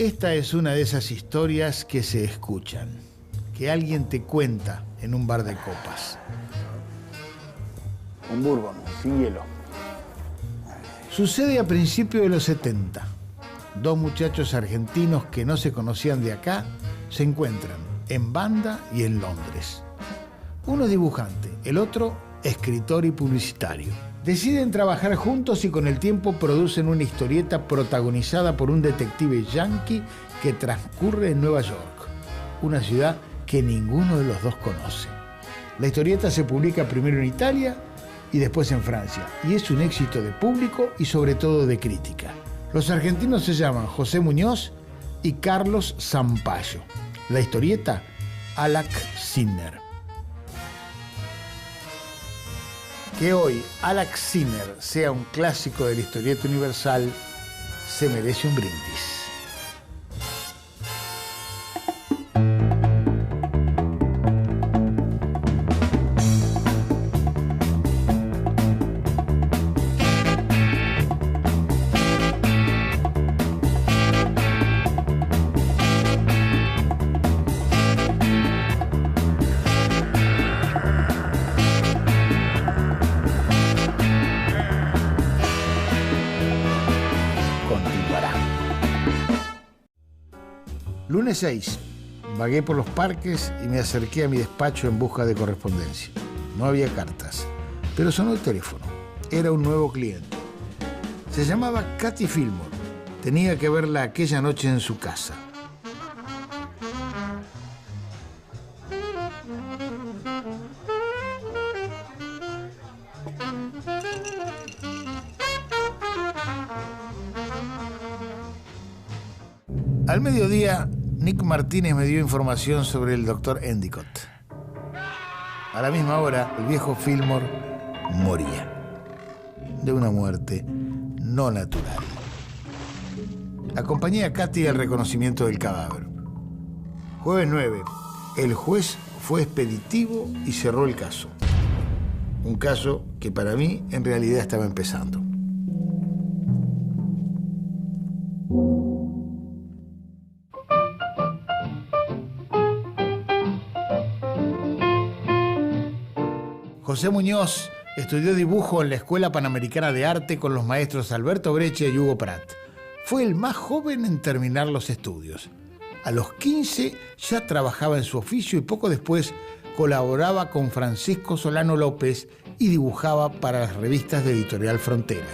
Esta es una de esas historias que se escuchan, que alguien te cuenta en un bar de copas. Un bourbon, sin hielo. Sucede a principios de los 70. Dos muchachos argentinos que no se conocían de acá se encuentran en banda y en Londres. Uno es dibujante, el otro escritor y publicitario. Deciden trabajar juntos y con el tiempo producen una historieta protagonizada por un detective yanqui que transcurre en Nueva York, una ciudad que ninguno de los dos conoce. La historieta se publica primero en Italia y después en Francia, y es un éxito de público y sobre todo de crítica. Los argentinos se llaman José Muñoz y Carlos Zampayo. La historieta, Alak Sinner. Que hoy Alak Sinner sea un clásico de la historieta universal se merece un brindis. Lunes 6. Vagué por los parques y me acerqué a mi despacho en busca de correspondencia. No había cartas, pero sonó el teléfono. Era un nuevo cliente. Se llamaba Katy Fillmore. Tenía que verla aquella noche en su casa. Al mediodía, Nick Martínez me dio información sobre el doctor Endicott. A la misma hora, el viejo Fillmore moría. De una muerte no natural. Acompañé a Katy al reconocimiento del cadáver. Jueves 9. El juez fue expeditivo y cerró el caso. Un caso que para mí en realidad estaba empezando. José Muñoz estudió dibujo en la Escuela Panamericana de Arte con los maestros Alberto Breccia y Hugo Pratt. Fue el más joven en terminar los estudios. A los 15 ya trabajaba en su oficio y poco después colaboraba con Francisco Solano López y dibujaba para las revistas de Editorial Frontera.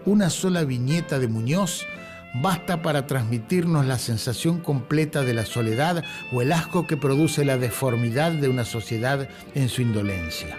Una sola viñeta de Muñoz basta para transmitirnos la sensación completa de la soledad o el asco que produce la deformidad de una sociedad en su indolencia.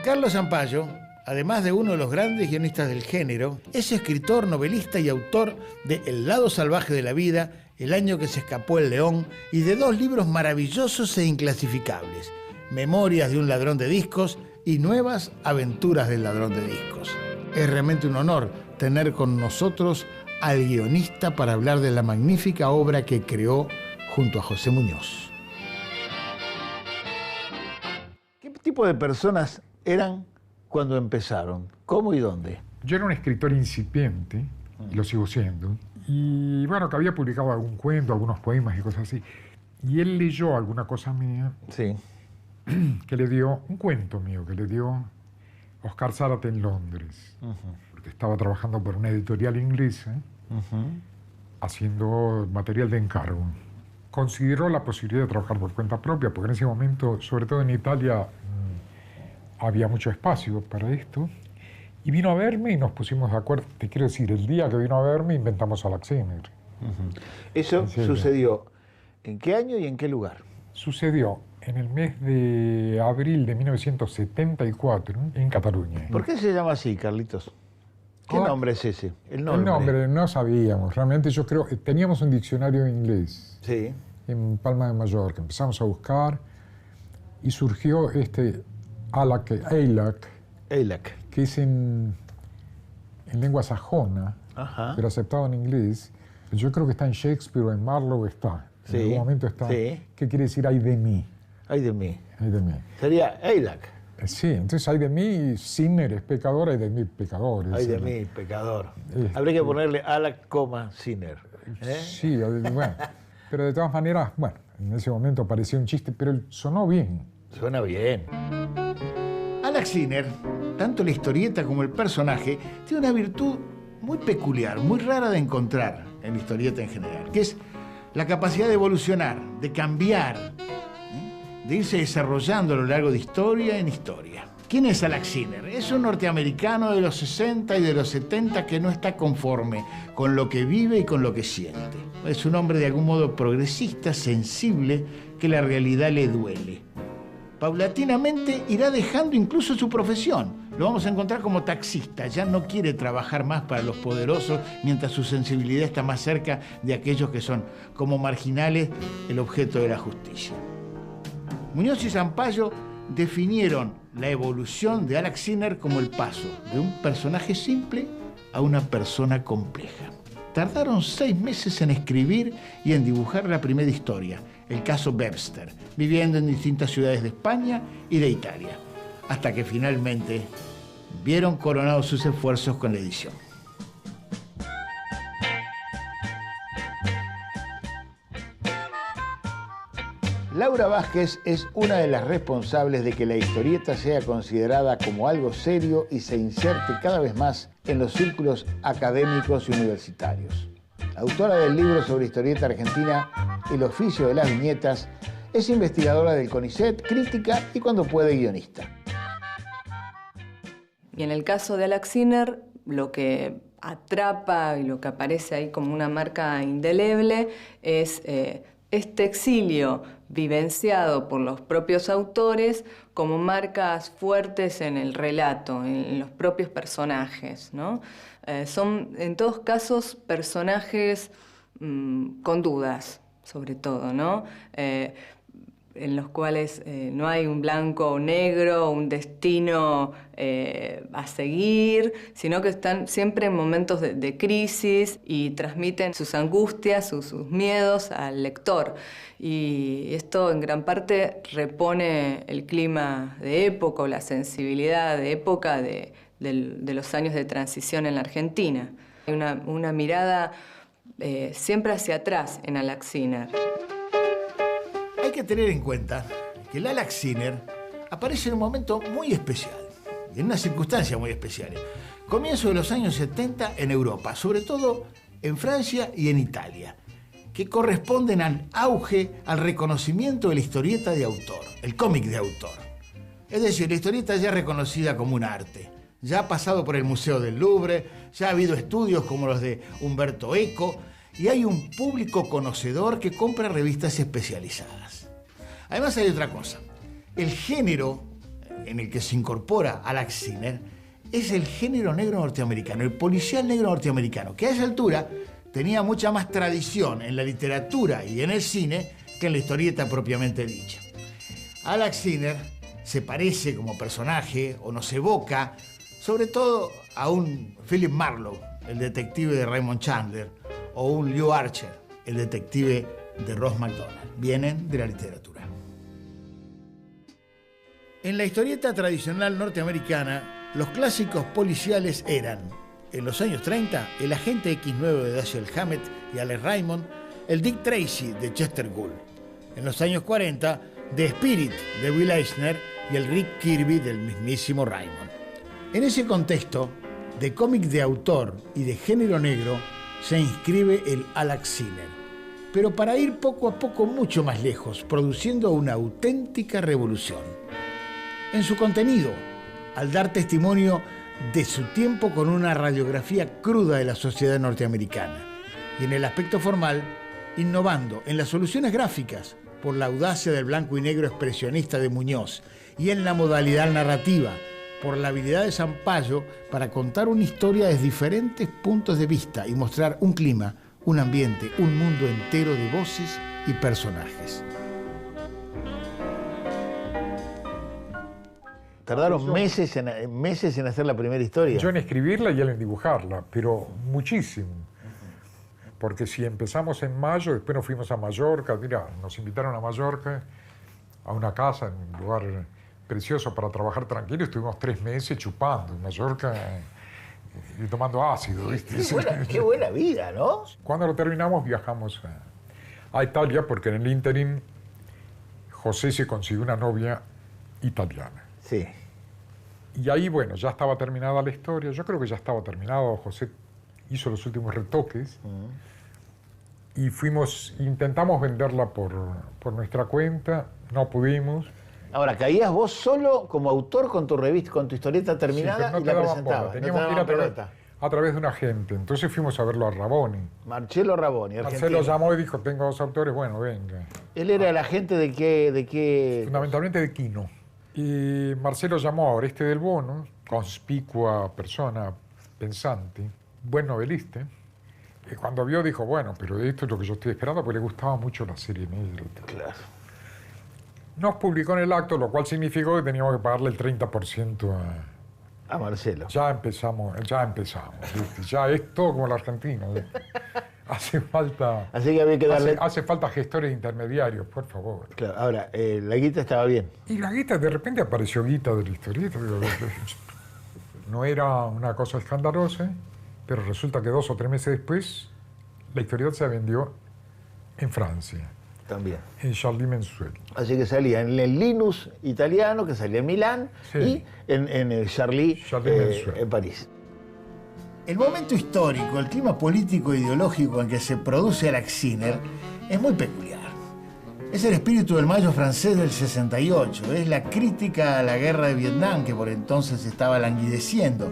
Carlos Zampayo, además de uno de los grandes guionistas del género, es escritor, novelista y autor de El lado salvaje de la vida, El año que se escapó el león y de dos libros maravillosos e inclasificables, Memorias de un ladrón de discos y Nuevas aventuras del ladrón de discos. Es realmente un honor tener con nosotros al guionista para hablar de la magnífica obra que creó junto a José Muñoz. ¿Qué tipo de personas eran cuando empezaron? ¿Cómo y dónde? Yo era un escritor incipiente, y lo sigo siendo, y bueno, que había publicado algún cuento, algunos poemas y cosas así. Y él leyó alguna cosa mía, sí, que le dio, un cuento mío que le dio Oscar Zárate en Londres, porque estaba trabajando por una editorial inglesa, haciendo material de encargo. Consideró la posibilidad de trabajar por cuenta propia, porque en ese momento, sobre todo en Italia, había mucho espacio para esto, y vino a verme y nos pusimos de acuerdo. Te quiero decir, el día que vino a verme inventamos Alak Sinner. ¿Eso sucedió en qué año y en qué lugar? Sucedió en el mes de abril de 1974 en Cataluña. ¿Por qué se llama así, Carlitos? ¿Qué nombre es ese? El nombre no sabíamos. Realmente yo creo, teníamos un diccionario en inglés, sí, en Palma de Mallorca. Empezamos a buscar y surgió este Eilak, que es en lengua sajona, pero aceptado en inglés. Yo creo que está en Shakespeare o en Marlowe está. Sí, en algún momento está. sí. ¿Qué quiere decir ay de mí? Ay de mí. Ay de mí. Sería Eilak. Sí, entonces hay de mí, Sinner es pecador, hay de mí pecadores. Hay de mí, pecador. Habría que ponerle Alak, Sinner. Sí, bueno. Pero de todas maneras, bueno, en ese momento parecía un chiste, pero sonó bien. Suena bien. Alak Sinner, tanto la historieta como el personaje, tiene una virtud muy peculiar, muy rara de encontrar en la historieta en general, que es la capacidad de evolucionar, de cambiar, de irse desarrollando a lo largo de historia en historia. ¿Quién es Alak Sinner? Es un norteamericano de los 60 y de los 70 que no está conforme con lo que vive y con lo que siente. Es un hombre de algún modo progresista, sensible, que la realidad le duele. Paulatinamente irá dejando incluso su profesión. Lo vamos a encontrar como taxista. Ya no quiere trabajar más para los poderosos, mientras su sensibilidad está más cerca de aquellos que son, como marginales, el objeto de la justicia. Muñoz y Zampayo definieron la evolución de Alak Sinner como el paso de un personaje simple a una persona compleja. Tardaron 6 meses en escribir y en dibujar la primera historia, el caso Webster, viviendo en distintas ciudades de España y de Italia, hasta que finalmente vieron coronados sus esfuerzos con la edición. Laura Vázquez es una de las responsables de que la historieta sea considerada como algo serio y se inserte cada vez más en los círculos académicos y universitarios. Autora del libro sobre historieta argentina El oficio de las viñetas, es investigadora del CONICET, crítica y cuando puede guionista. Y en el caso de Alak Sinner, lo que atrapa y lo que aparece ahí como una marca indeleble es este exilio vivenciado por los propios autores como marcas fuertes en el relato, en los propios personajes, ¿no? Son, en todos casos, personajes con dudas, sobre todo, ¿no? En los cuales no hay un blanco o negro, un destino a seguir, sino que están siempre en momentos de crisis y transmiten sus angustias, sus miedos al lector. Y esto en gran parte repone el clima de época o la sensibilidad de época de los años de transición en la Argentina. Hay una mirada siempre hacia atrás en Alak Sinner. Hay que tener en cuenta que el Alak Sinner aparece en un momento muy especial y en unas circunstancias muy especiales. Comienzo de los años 70 en Europa, sobre todo en Francia y en Italia, que corresponden al auge, al reconocimiento de la historieta de autor, el cómic de autor. Es decir, la historieta ya es reconocida como un arte, ya ha pasado por el Museo del Louvre, ya ha habido estudios como los de Umberto Eco, y hay un público conocedor que compra revistas especializadas. Además hay otra cosa. El género en el que se incorpora Alak Sinner es el género negro norteamericano, el policial negro norteamericano, que a esa altura tenía mucha más tradición en la literatura y en el cine que en la historieta propiamente dicha. Alak Sinner se parece como personaje o nos evoca sobre todo a un Philip Marlowe, el detective de Raymond Chandler, o un Lew Archer, el detective de Ross MacDonald. Vienen de la literatura. En la historieta tradicional norteamericana, los clásicos policiales eran, en los años 30, el agente X9 de Dashiell Hammett y Alex Raymond, el Dick Tracy de Chester Gould. En los años 40, The Spirit de Will Eisner y el Rick Kirby del mismísimo Raymond. En ese contexto de cómic de autor y de género negro, se inscribe el Alak Sinner, pero para ir poco a poco mucho más lejos, produciendo una auténtica revolución. En su contenido, al dar testimonio de su tiempo con una radiografía cruda de la sociedad norteamericana, y en el aspecto formal, innovando en las soluciones gráficas por la audacia del blanco y negro expresionista de Muñoz, y en la modalidad narrativa, por la habilidad de Zampayo para contar una historia desde diferentes puntos de vista y mostrar un clima, un ambiente, un mundo entero de voces y personajes. Tardaron meses en hacer la primera historia. Yo en escribirla y él en dibujarla, pero muchísimo. Porque si empezamos en mayo, después nos fuimos a Mallorca, mira, nos invitaron a Mallorca, a una casa en un lugar precioso para trabajar tranquilo. Estuvimos 3 meses chupando en Mallorca y tomando ácido, ¿viste? Qué buena vida, ¿no? Cuando lo terminamos viajamos a Italia porque en el ínterin José se consiguió una novia italiana. Sí. Y ahí, bueno, ya estaba terminada la historia. Yo creo que ya estaba terminado. José hizo los últimos retoques. Y intentamos venderla por nuestra cuenta. No pudimos. Ahora, caías vos solo como autor con tu revista, con tu historieta terminada, sí, y la presentabas. Teníamos que ir a través de un agente. Entonces fuimos a verlo a Raboni. Marcello Raboni, argentino. Marcelo llamó y dijo, tengo 2 autores, bueno, venga. ¿Él era el agente de qué? Fundamentalmente de Quino. Y Marcelo llamó a Oreste del Bono, conspicua persona, pensante, buen novelista. Y cuando vio dijo, bueno, pero esto es lo que yo estoy esperando, porque le gustaba mucho la serie negra. Claro. Nos publicó en el acto, lo cual significó que teníamos que pagarle el 30% a Marcelo. Ya empezamos, ¿viste? Ya es todo como la Argentina. Hace falta... Así que había que darle... Hace falta gestores intermediarios, por favor. Claro, ahora, la guita estaba bien. Y la guita, de repente apareció guita de la historieta. No era una cosa escandalosa, pero resulta que 2 o 3 meses después, la historieta se vendió en Francia. También. En Charlie Mensuel. Así que salía en el Linus italiano, que salía en Milán, sí, y en el Charlie en París. El momento histórico, el clima político e ideológico en que se produce Alaxiner es muy peculiar. Es el espíritu del mayo francés del 68, es la crítica a la guerra de Vietnam que por entonces estaba languideciendo.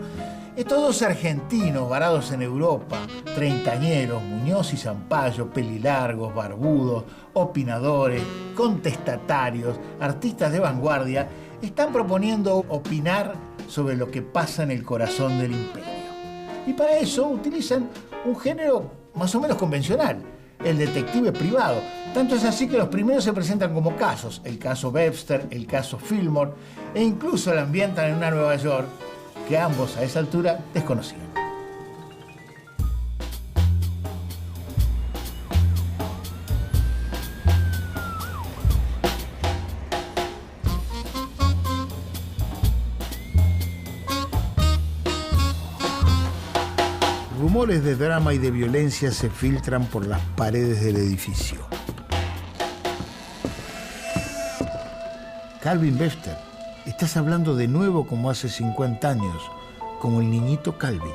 Estos 2 argentinos varados en Europa, treintañeros, Muñoz y Zampayo, pelilargos, barbudos, opinadores, contestatarios, artistas de vanguardia, están proponiendo opinar sobre lo que pasa en el corazón del imperio. Y para eso utilizan un género más o menos convencional, el detective privado. Tanto es así que los primeros se presentan como casos, el caso Webster, el caso Fillmore, e incluso la ambientan en una Nueva York que ambos a esa altura desconocían. Rumores de drama y de violencia se filtran por las paredes del edificio. Calvin Webster, estás hablando de nuevo como hace 50 años, como el niñito Calvin.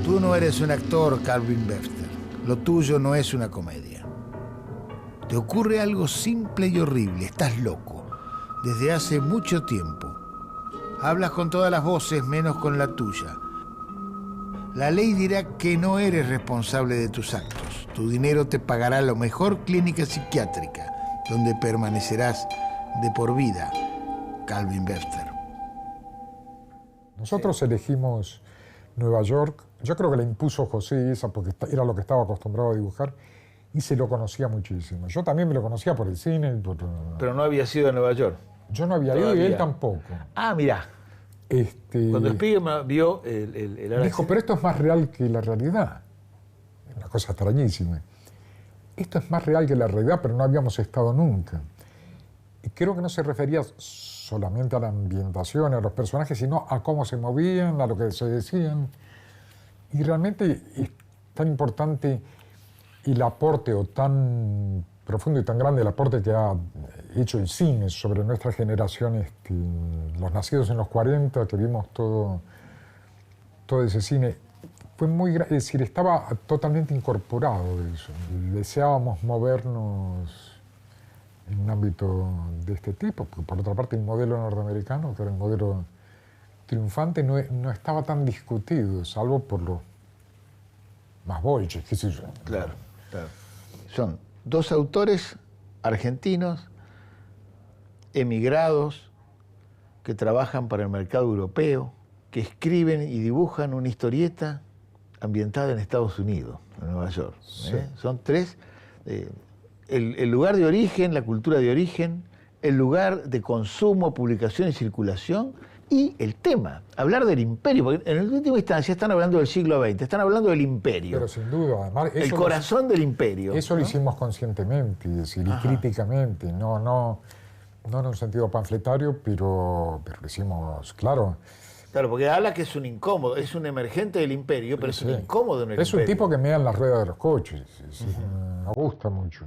Tú no eres un actor, Calvin Webster. Lo tuyo no es una comedia. Te ocurre algo simple y horrible. Estás loco. Desde hace mucho tiempo. Hablas con todas las voces menos con la tuya. La ley dirá que no eres responsable de tus actos. Tu dinero te pagará la mejor clínica psiquiátrica, donde permanecerás de por vida, Calvin Webster. Nosotros elegimos Nueva York. Yo creo que la impuso José esa porque era lo que estaba acostumbrado a dibujar y se lo conocía muchísimo. Yo también me lo conocía por el cine. Pero no había sido a Nueva York. Yo no había ido y él tampoco. Ah, mirá. Cuando Spiegelman vio el dijo, pero esto es más real que la realidad. Una cosa extrañísima. Esto es más real que la realidad, pero no habíamos estado nunca. Y creo que no se refería solamente a la ambientación, a los personajes, sino a cómo se movían, a lo que se decían. Y realmente es tan importante el aporte, o tan profundo y tan grande el aporte que ha hecho el cine sobre nuestra generación, los nacidos en los 40, que vimos todo ese cine. Fue muy grande, es decir, estaba totalmente incorporado de eso. Deseábamos movernos en un ámbito de este tipo, porque por otra parte el modelo norteamericano, que era el modelo triunfante, no estaba tan discutido, salvo por los más bolches, qué sé yo. Claro, claro. Son 2 autores argentinos, emigrados, que trabajan para el mercado europeo, que escriben y dibujan una historieta ambientada en Estados Unidos, en Nueva York. Sí. Son 3. El lugar de origen, la cultura de origen, el lugar de consumo, publicación y circulación, y el tema, hablar del imperio, porque en última instancia están hablando del siglo XX, están hablando del imperio. Pero sin duda, además... El corazón del imperio. Eso, ¿no?, lo hicimos conscientemente, es decir, y críticamente, no en un sentido panfletario, pero lo hicimos, claro. Claro, porque habla que es un incómodo, es un emergente del imperio, pero es un incómodo en el imperio. Es un tipo que mea en las ruedas de los coches, me gusta mucho.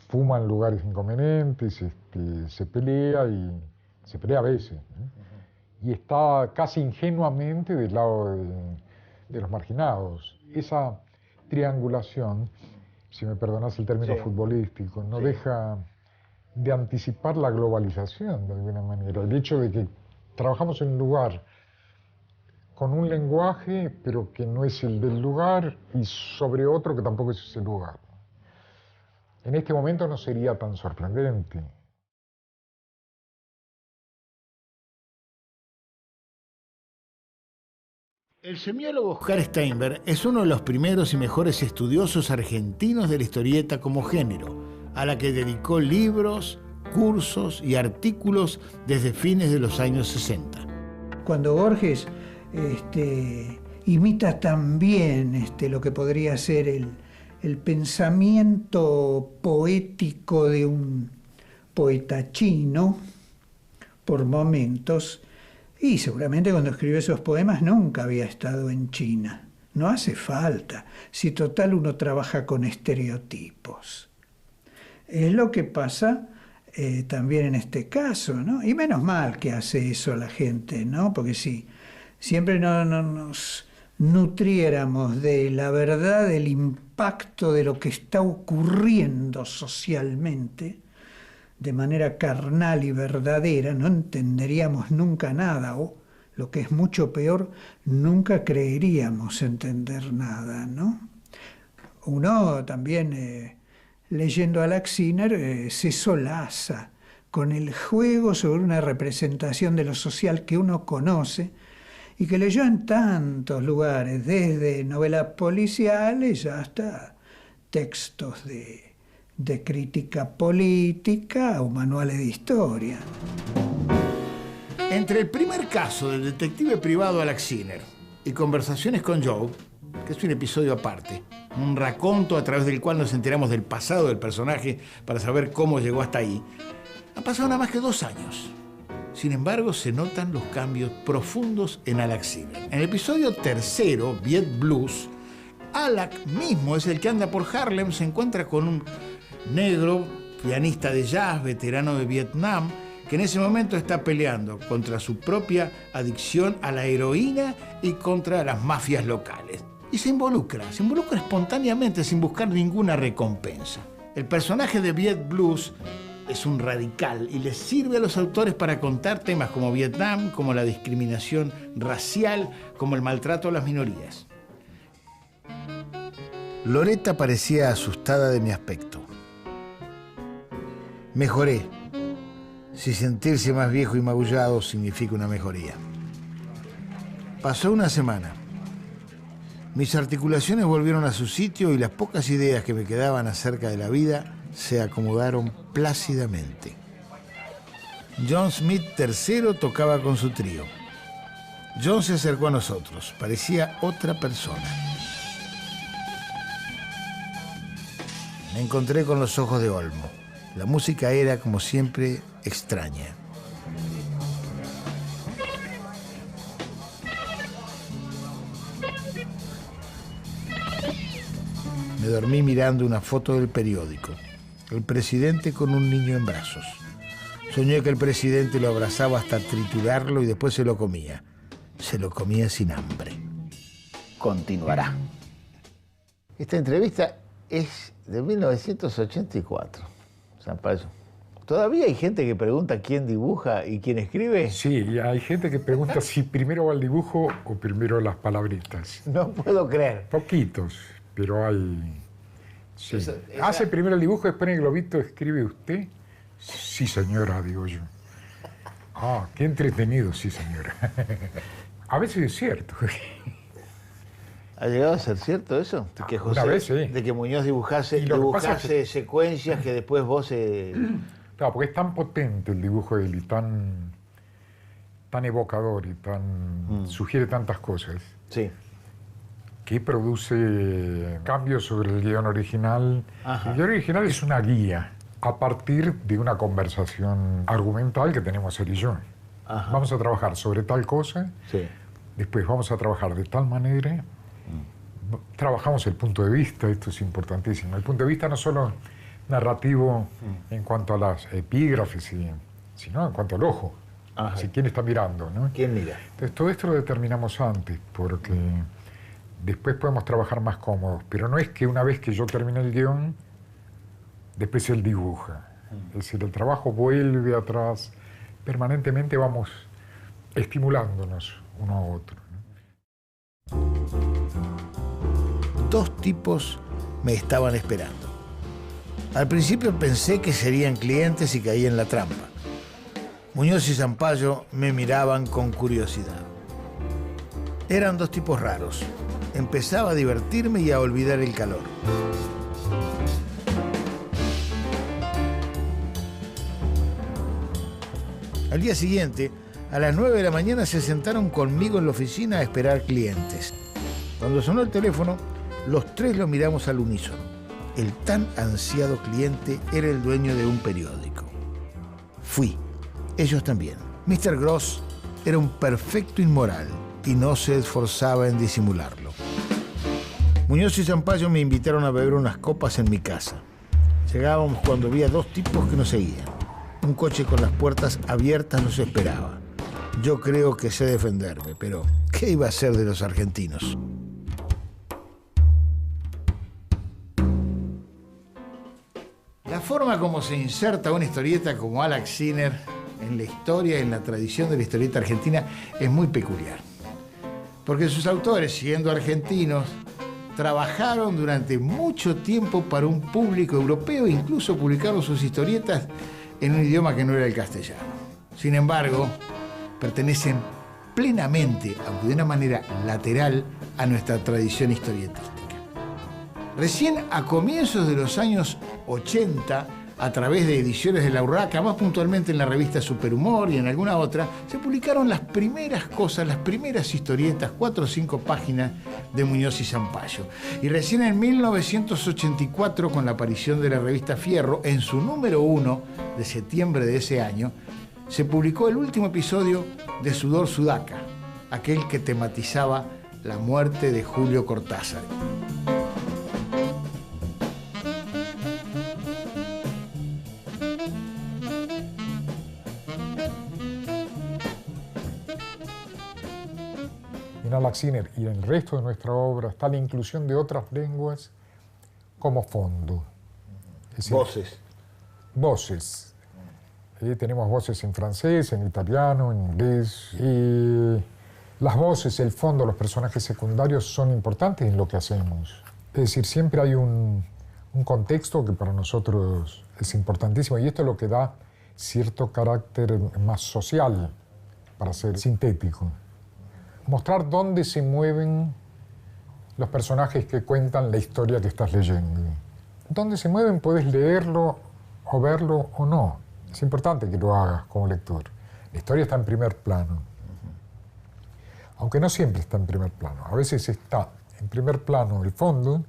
Fuma en lugares inconvenientes, se pelea a veces, y está casi ingenuamente del lado de los marginados. Esa triangulación, si me perdonas el término futbolístico, no deja de anticipar la globalización de alguna manera. El hecho de que trabajamos en un lugar con un lenguaje, pero que no es el del lugar, y sobre otro que tampoco es ese lugar. En este momento no sería tan sorprendente. El semiólogo Oscar Steinberg es uno de los primeros y mejores estudiosos argentinos de la historieta como género, a la que dedicó libros, cursos y artículos desde fines de los años 60. Cuando Borges imita también lo que podría ser el pensamiento poético de un poeta chino, por momentos, y seguramente cuando escribió esos poemas nunca había estado en China. No hace falta, si total uno trabaja con estereotipos. Es lo que pasa también en este caso, ¿no? Y menos mal que hace eso la gente, ¿no? Porque si siempre no nos nutriéramos de la verdad, del impacto de lo que está ocurriendo socialmente, de manera carnal y verdadera, no entenderíamos nunca nada, o, lo que es mucho peor, nunca creeríamos entender nada, ¿no? Uno también, leyendo a Laxiner, se solaza con el juego sobre una representación de lo social que uno conoce y que leyó en tantos lugares, desde novelas policiales hasta textos de crítica política o manuales de historia. Entre el primer caso del detective privado Laxiner y Conversaciones con Joe, que es un episodio aparte, un raconto a través del cual nos enteramos del pasado del personaje para saber cómo llegó hasta ahí, han pasado nada más que 2 años. Sin embargo, se notan los cambios profundos en Laxiner. En el episodio 3, Viet Blues, Alak mismo es el que anda por Harlem, se encuentra con un negro, pianista de jazz, veterano de Vietnam, que en ese momento está peleando contra su propia adicción a la heroína y contra las mafias locales. Y se involucra espontáneamente sin buscar ninguna recompensa. El personaje de Viet Blues es un radical y le sirve a los autores para contar temas como Vietnam, como la discriminación racial, como el maltrato a las minorías. Loretta parecía asustada de mi aspecto. Mejoré, si sentirse más viejo y magullado significa una mejoría. Pasó una semana. Mis articulaciones volvieron a su sitio y las pocas ideas que me quedaban acerca de la vida se acomodaron plácidamente. John Smith III tocaba con su trío. John se acercó a nosotros, parecía otra persona. Me encontré con los ojos de Olmo. La música era, como siempre, extraña. Me dormí mirando una foto del periódico. El presidente con un niño en brazos. Soñé que el presidente lo abrazaba hasta triturarlo y después se lo comía. Se lo comía sin hambre. Continuará. Esta entrevista es de 1984. San Payo. ¿Todavía hay gente que pregunta quién dibuja y quién escribe? Sí, hay gente que pregunta si primero va el dibujo o primero las palabritas. No puedo creer. Poquitos, pero hay... Sí. ¿Hace primero el dibujo, después en el globito escribe usted? Sí, señora, digo yo. Ah, qué entretenido, sí, señora. A veces es cierto. ¿Ha llegado a ser cierto eso? De que José, una vez, sí. De que Muñoz dibujase secuencias que después vos... Claro, porque es tan potente el dibujo de él y tan tan evocador y tan sugiere tantas cosas, Sí. que produce cambios sobre el guión original. Ajá. El guión original es una guía a partir de una conversación argumental que tenemos él y yo. Ajá. Vamos a trabajar sobre tal cosa, Sí. después vamos a trabajar de tal manera, trabajamos el punto de vista, esto es importantísimo. El punto de vista no solo narrativo en cuanto a las epígrafes, sino en cuanto al ojo. Ajá. Si quién está mirando, ¿no? ¿Quién mira? Entonces, todo esto lo determinamos antes, porque después podemos trabajar más cómodos. Pero no es que una vez que yo termine el guión, después él dibuja. Es decir, el trabajo vuelve atrás. Permanentemente vamos estimulándonos uno a otro, ¿no? Dos tipos me estaban esperando. Al principio pensé que serían clientes y caí en la trampa. Muñoz y Zampayo me miraban con curiosidad. Eran dos tipos raros. Empezaba a divertirme y a olvidar el calor. Al día siguiente, a las 9 de la mañana, se sentaron conmigo en la oficina a esperar clientes. Cuando sonó el teléfono, los tres lo miramos al unísono. El tan ansiado cliente era el dueño de un periódico. Fui. Ellos también. Mr. Gross era un perfecto inmoral y no se esforzaba en disimularlo. Muñoz y Zampayo me invitaron a beber unas copas en mi casa. Llegábamos cuando había dos tipos que nos seguían. Un coche con las puertas abiertas nos esperaba. Yo creo que sé defenderme, pero ¿qué iba a ser de los argentinos? La forma como se inserta una historieta como Alex Sinner en la historia, en la tradición de la historieta argentina, es muy peculiar. Porque sus autores, siendo argentinos, trabajaron durante mucho tiempo para un público europeo e incluso publicaron sus historietas en un idioma que no era el castellano. Sin embargo, pertenecen plenamente, aunque de una manera lateral, a nuestra tradición historietística. Recién a comienzos de los años 80, a través de ediciones de La Urraca, más puntualmente en la revista Superhumor y en alguna otra, se publicaron las primeras cosas, las primeras historietas, 4 o 5 páginas de Muñoz y Zampayo. Y recién en 1984, con la aparición de la revista Fierro, en su número 1 de septiembre de ese año, se publicó el último episodio de Sudor Sudaca, aquel que tematizaba la muerte de Julio Cortázar. En Alex Sinner y en el resto de nuestra obra está la inclusión de otras lenguas como fondo. Es decir, Voces. Voces. Tenemos voces en francés, en italiano, en inglés. Y las voces, el fondo, los personajes secundarios son importantes en lo que hacemos. Es decir, siempre hay un contexto que para nosotros es importantísimo y esto es lo que da cierto carácter más social, para ser sintético. Mostrar dónde se mueven los personajes que cuentan la historia que estás leyendo. Dónde se mueven puedes leerlo o verlo o no. Es importante que lo hagas como lector. La historia está en primer plano. Aunque no siempre está en primer plano. A veces está en primer plano el fondo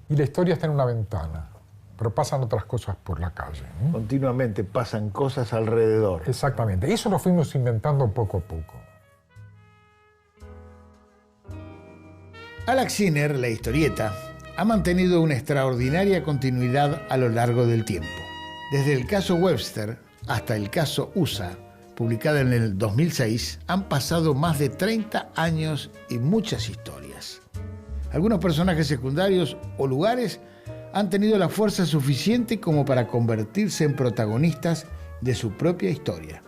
y la historia está en una ventana. Pero pasan otras cosas por la calle, ¿no? Continuamente pasan cosas alrededor. Exactamente. Eso lo fuimos inventando poco a poco. Alex Sinner, la historieta, ha mantenido una extraordinaria continuidad a lo largo del tiempo. Desde el caso Webster hasta el caso USA, publicado en el 2006, han pasado más de 30 años y muchas historias. Algunos personajes secundarios o lugares han tenido la fuerza suficiente como para convertirse en protagonistas de su propia historia.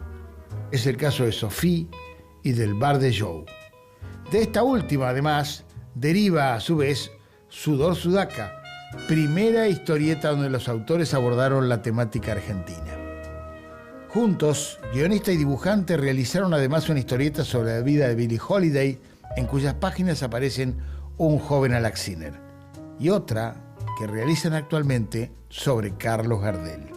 Es el caso de Sophie y del bar de Joe. De esta última, además, deriva a su vez Sudor Sudaca, primera historieta donde los autores abordaron la temática argentina. Juntos, guionista y dibujante realizaron además una historieta sobre la vida de Billie Holiday, en cuyas páginas aparecen un joven Alex Sinner, y otra que realizan actualmente sobre Carlos Gardel.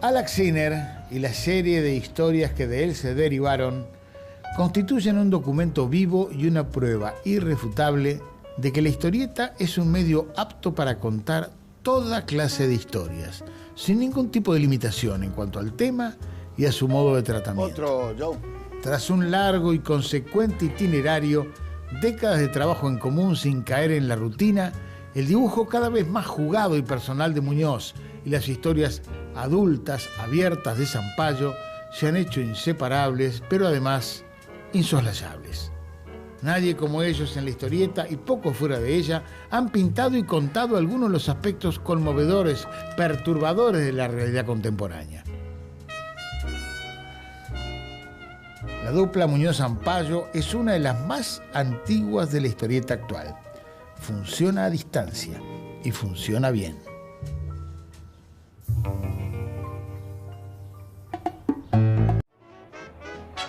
Alex Sinner y la serie de historias que de él se derivaron constituyen un documento vivo y una prueba irrefutable de que la historieta es un medio apto para contar toda clase de historias, sin ningún tipo de limitación en cuanto al tema y a su modo de tratamiento. Tras un largo y consecuente itinerario, décadas de trabajo en común sin caer en la rutina, el dibujo cada vez más jugado y personal de Muñoz y las historias adultas, abiertas de Sampayo se han hecho inseparables, pero además insoslayables. Nadie como ellos en la historieta y poco fuera de ella han pintado y contado algunos de los aspectos conmovedores, perturbadores de la realidad contemporánea. La dupla Muñoz-Sampayo es una de las más antiguas de la historieta actual. Funciona a distancia y funciona bien.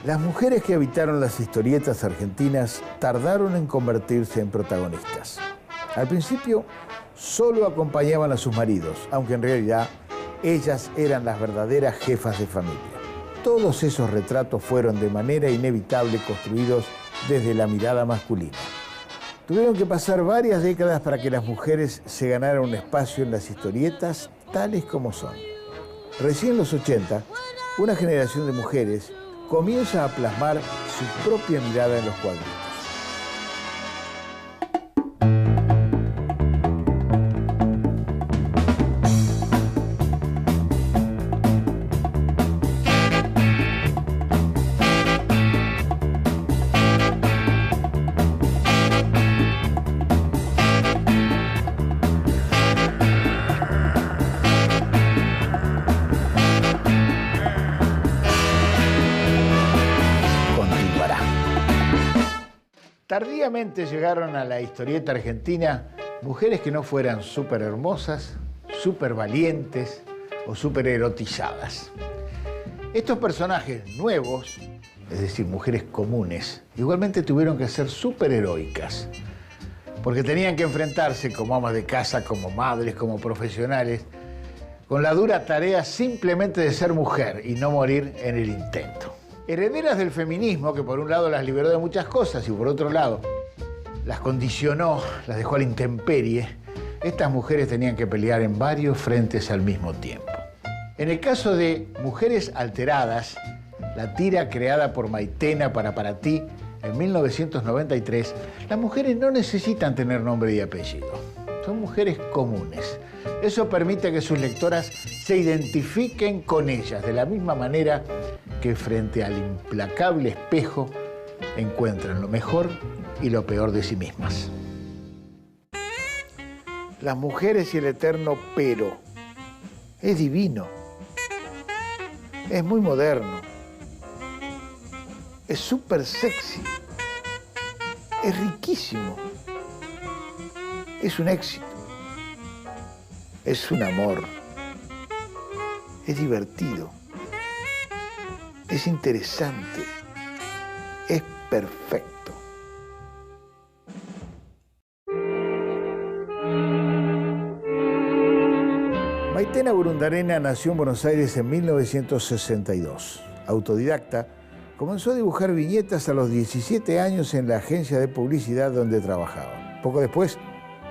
Las mujeres que habitaron las historietas argentinas tardaron en convertirse en protagonistas. Al principio solo acompañaban a sus maridos, aunque en realidad ellas eran las verdaderas jefas de familia. Todos esos retratos fueron de manera inevitable construidos desde la mirada masculina. Tuvieron que pasar varias décadas para que las mujeres se ganaran un espacio en las historietas tales como son. Recién en los 80, una generación de mujeres comienza a plasmar su propia mirada en los cuadritos. Tardíamente llegaron a la historieta argentina mujeres que no fueran súper hermosas, súper valientes o súper erotizadas. Estos personajes nuevos, es decir, mujeres comunes, igualmente tuvieron que ser súper heroicas, porque tenían que enfrentarse como amas de casa, como madres, como profesionales, con la dura tarea simplemente de ser mujer y no morir en el intento. Herederas del feminismo, que por un lado las liberó de muchas cosas y por otro lado las condicionó, las dejó a la intemperie, estas mujeres tenían que pelear en varios frentes al mismo tiempo. En el caso de Mujeres Alteradas, la tira creada por Maitena para ti en 1993, las mujeres no necesitan tener nombre y apellido. Son mujeres comunes. Eso permite que sus lectoras se identifiquen con ellas de la misma manera que frente al implacable espejo encuentran lo mejor y lo peor de sí mismas. Las mujeres y el eterno pero. Es divino. Es muy moderno. Es súper sexy. Es riquísimo. Es un éxito. Es un amor. Es divertido. Es interesante. Es perfecto. Maitena Burundarena nació en Buenos Aires en 1962. Autodidacta, comenzó a dibujar viñetas a los 17 años en la agencia de publicidad donde trabajaba. Poco después,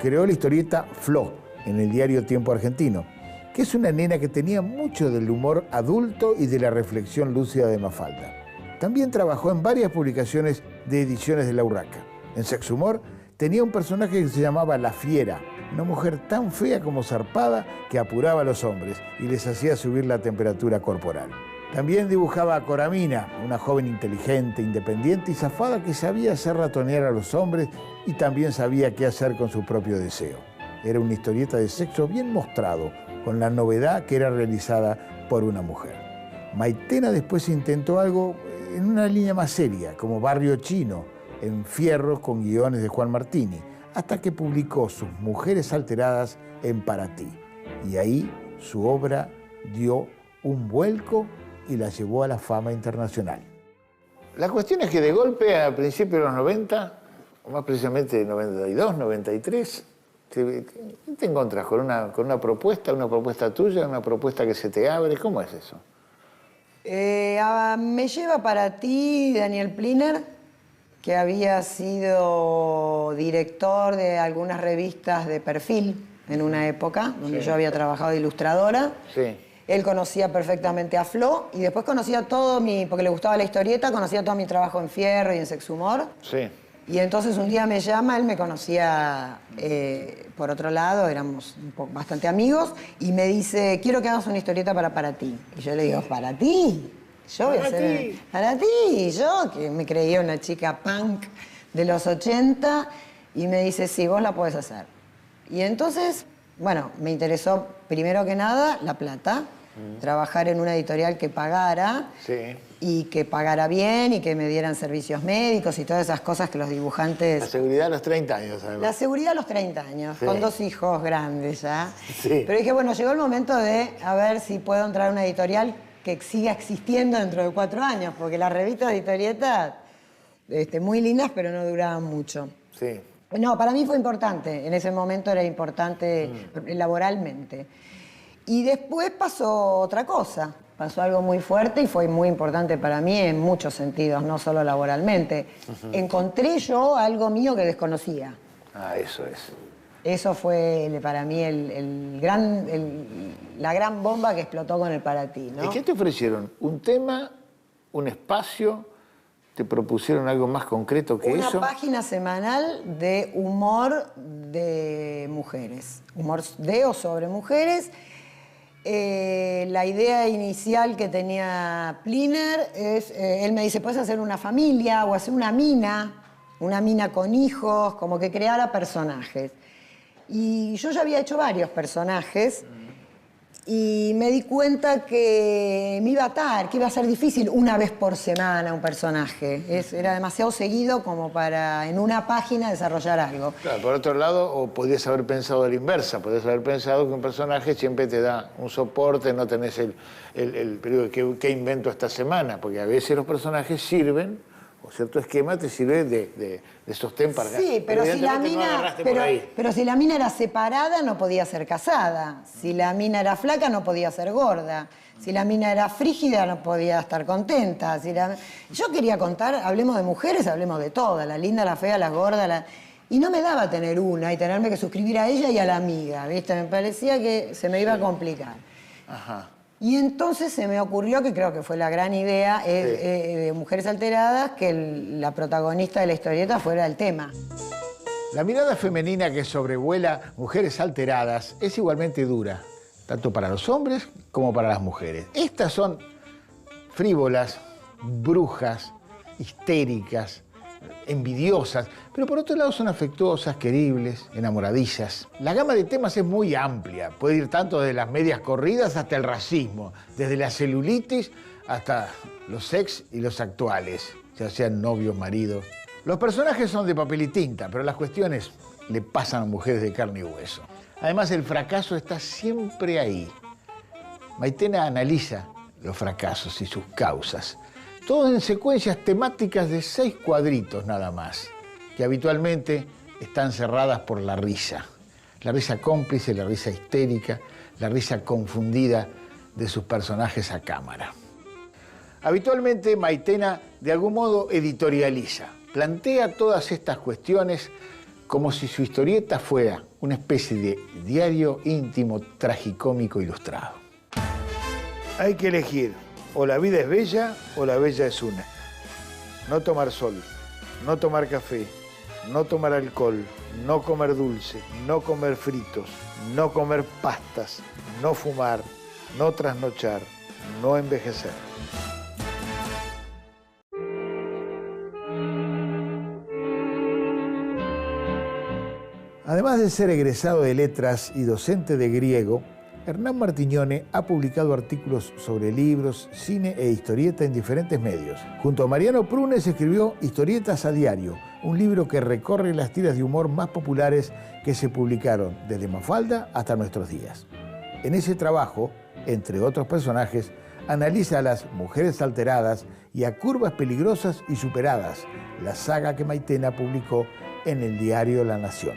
creó la historieta Flo en el diario Tiempo Argentino, que es una nena que tenía mucho del humor adulto y de la reflexión lúcida de Mafalda. También trabajó en varias publicaciones de ediciones de La Urraca. En Sexo Humor tenía un personaje que se llamaba La Fiera, una mujer tan fea como zarpada que apuraba a los hombres y les hacía subir la temperatura corporal. También dibujaba a Coramina, una joven inteligente, independiente y zafada que sabía hacer ratonear a los hombres y también sabía qué hacer con su propio deseo. Era una historieta de sexo bien mostrado, con la novedad que era realizada por una mujer. Maitena después intentó algo en una línea más seria, como Barrio Chino, en Fierro con guiones de Juan Martini, hasta que publicó sus Mujeres Alteradas en Para Ti. Y ahí su obra dio un vuelco y la llevó a la fama internacional. La cuestión es que de golpe, a principios de los 90, o más precisamente 92, 93, ¿qué te encontrás con una propuesta tuya, una propuesta que se te abre? ¿Cómo es eso? Me lleva para ti Daniel Pliner, que había sido director de algunas revistas de perfil en una época, donde yo había trabajado de ilustradora. Sí. Él conocía perfectamente a Flo y después conocía todo porque le gustaba la historieta, conocía todo mi trabajo en Fierro y en Sexhumor. Sí. Y entonces un día me llama, él me conocía por otro lado, éramos bastante amigos, y me dice, quiero que hagas una historieta para ti. Y yo le digo, ¿para ti? Yo voy a hacer... Para ti. Yo, que me creía una chica punk de los 80, y me dice, sí, vos la podés hacer. Y entonces, bueno, me interesó primero que nada la plata, trabajar en una editorial que pagara. Sí. Y que pagara bien y que me dieran servicios médicos y todas esas cosas que los dibujantes... La seguridad a los 30 años, además. La seguridad a los 30 años, sí. Con 2 hijos grandes ya. Sí. Pero dije, bueno, llegó el momento de a ver si puedo entrar a una editorial que siga existiendo dentro de 4 años, porque las revistas de historietas, muy lindas, pero no duraban mucho. Sí. No, para mí fue importante, en ese momento era importante laboralmente. Y después pasó otra cosa. Pasó algo muy fuerte y fue muy importante para mí en muchos sentidos, no solo laboralmente. Encontré yo algo mío que desconocía. Ah, eso es. Eso fue para mí la gran bomba que explotó con el Para Ti, ¿no? ¿Y qué te ofrecieron? ¿Un tema? ¿Un espacio? ¿Te propusieron algo más concreto que eso? Una página semanal de humor de mujeres. Humor de o sobre mujeres. La idea inicial que tenía Pliner es, él me dice, puedes hacer una familia o hacer una mina con hijos, como que creara personajes. Y yo ya había hecho varios personajes y me di cuenta que me iba a atar, que iba a ser difícil una vez por semana un personaje. Era demasiado seguido como para en una página desarrollar algo. Claro, por otro lado, o podías haber pensado a la inversa, podías haber pensado que un personaje siempre te da un soporte, no tenés el periodo de ¿qué invento esta semana? Porque a veces los personajes sirven, o cierto esquema te sirve de sostén para... Sí, pero si la mina, pero si la mina era separada no podía ser casada. Si la mina era flaca no podía ser gorda. Si la mina era frígida no podía estar contenta. Yo quería contar, hablemos de mujeres, hablemos de todas, la linda, la fea, la gorda, y no me daba tener una y tenerme que suscribir a ella y a la amiga, ¿viste? Me parecía que se me iba a complicar. Ajá. Y entonces se me ocurrió, que creo que fue la gran idea, de Mujeres Alteradas, que la protagonista de la historieta fuera el tema. La mirada femenina que sobrevuela Mujeres Alteradas es igualmente dura, tanto para los hombres como para las mujeres. Estas son frívolas, brujas, histéricas, envidiosas, pero por otro lado son afectuosas, queribles, enamoradizas. La gama de temas es muy amplia, puede ir tanto desde las medias corridas hasta el racismo, desde la celulitis hasta los ex y los actuales, ya sean novios, maridos. Los personajes son de papel y tinta, pero las cuestiones le pasan a mujeres de carne y hueso. Además, el fracaso está siempre ahí. Maitena analiza los fracasos y sus causas, todo en secuencias temáticas de 6 cuadritos nada más, que habitualmente están cerradas por la risa cómplice, la risa histérica, la risa confundida de sus personajes a cámara. Habitualmente Maitena de algún modo editorializa, plantea todas estas cuestiones como si su historieta fuera una especie de diario íntimo tragicómico ilustrado. Hay que elegir, o la vida es bella o la bella es una. No tomar sol, no tomar café, no tomar alcohol, no comer dulce, no comer fritos, no comer pastas, no fumar, no trasnochar, no envejecer. Además de ser egresado de letras y docente de griego, Hernán Martignone ha publicado artículos sobre libros, cine e historieta en diferentes medios. Junto a Mariano Prunes escribió Historietas a Diario, un libro que recorre las tiras de humor más populares que se publicaron desde Mafalda hasta nuestros días. En ese trabajo, entre otros personajes, analiza a las Mujeres Alteradas y a Curvas Peligrosas y Superadas, la saga que Maitena publicó en el diario La Nación.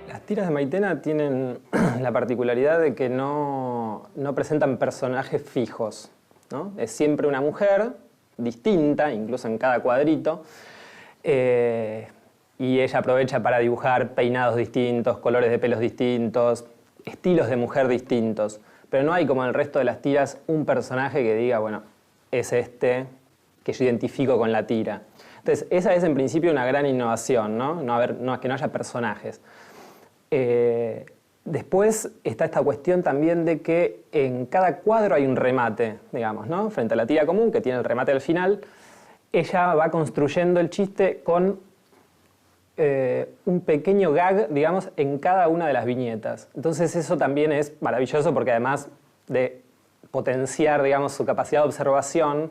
Las tiras de Maitena tienen la particularidad de que no presentan personajes fijos. ¿no? Es siempre una mujer distinta, incluso en cada cuadrito, y ella aprovecha para dibujar peinados distintos, colores de pelos distintos, estilos de mujer distintos. Pero no hay, como en el resto de las tiras, un personaje que diga, bueno, es este que yo identifico con la tira. Entonces, esa es en principio una gran innovación, ¿no? Que no haya personajes. Después está esta cuestión también de que en cada cuadro hay un remate, digamos, ¿no? Frente a la tira común, que tiene el remate al final, ella va construyendo el chiste con un pequeño gag, digamos, en cada una de las viñetas. Entonces eso también es maravilloso porque además de potenciar, digamos, su capacidad de observación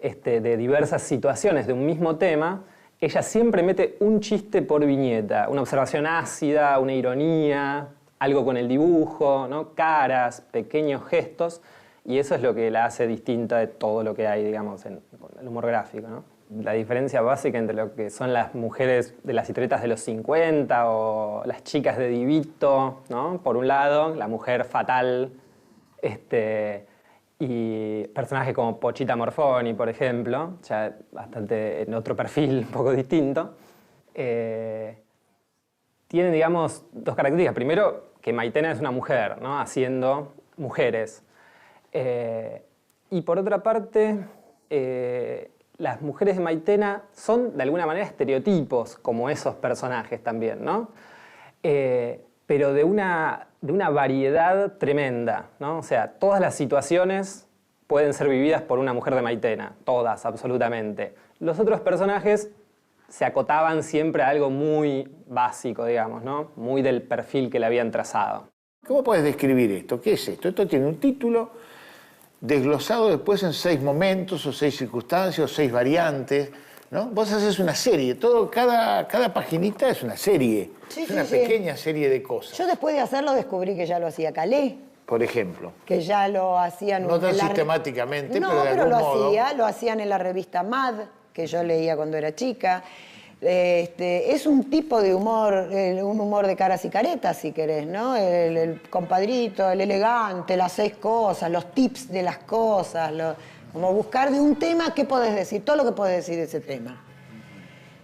de diversas situaciones de un mismo tema, ella siempre mete un chiste por viñeta, una observación ácida, una ironía, algo con el dibujo, ¿no? Caras, pequeños gestos, y eso es lo que la hace distinta de todo lo que hay, digamos, en el humor gráfico, ¿no? La diferencia básica entre lo que son las mujeres de las historietas de los 50 o las chicas de Divito, ¿no? Por un lado, la mujer fatal, y personajes como Pochita Morfoni, por ejemplo, ya bastante en otro perfil un poco distinto, tienen, digamos, dos características. Primero, que Maitena es una mujer, ¿no? Haciendo mujeres. Y por otra parte, las mujeres de Maitena son de alguna manera estereotipos, como esos personajes también, ¿no? Pero de una variedad tremenda, ¿no? O sea, todas las situaciones pueden ser vividas por una mujer de Maitena, todas, absolutamente. Los otros personajes se acotaban siempre a algo muy básico, digamos, ¿no? Muy del perfil que le habían trazado. ¿Cómo puedes describir esto? ¿Qué es esto? Esto tiene un título desglosado después en 6 momentos o 6 circunstancias o 6 variantes, ¿no? Vos haces una serie, cada paginita es una serie, es una pequeña serie de cosas. Yo después de hacerlo descubrí que ya lo hacía Calé. Por ejemplo. Que ya lo hacían... No tan sistemáticamente, pero de algún modo. Lo hacían en la revista Mad, que yo leía cuando era chica. Es un tipo de humor, un humor de caras y caretas, si querés, ¿no? El compadrito, el elegante, las 6 cosas, los tips de las cosas, como buscar de un tema qué podés decir, todo lo que podés decir de ese tema.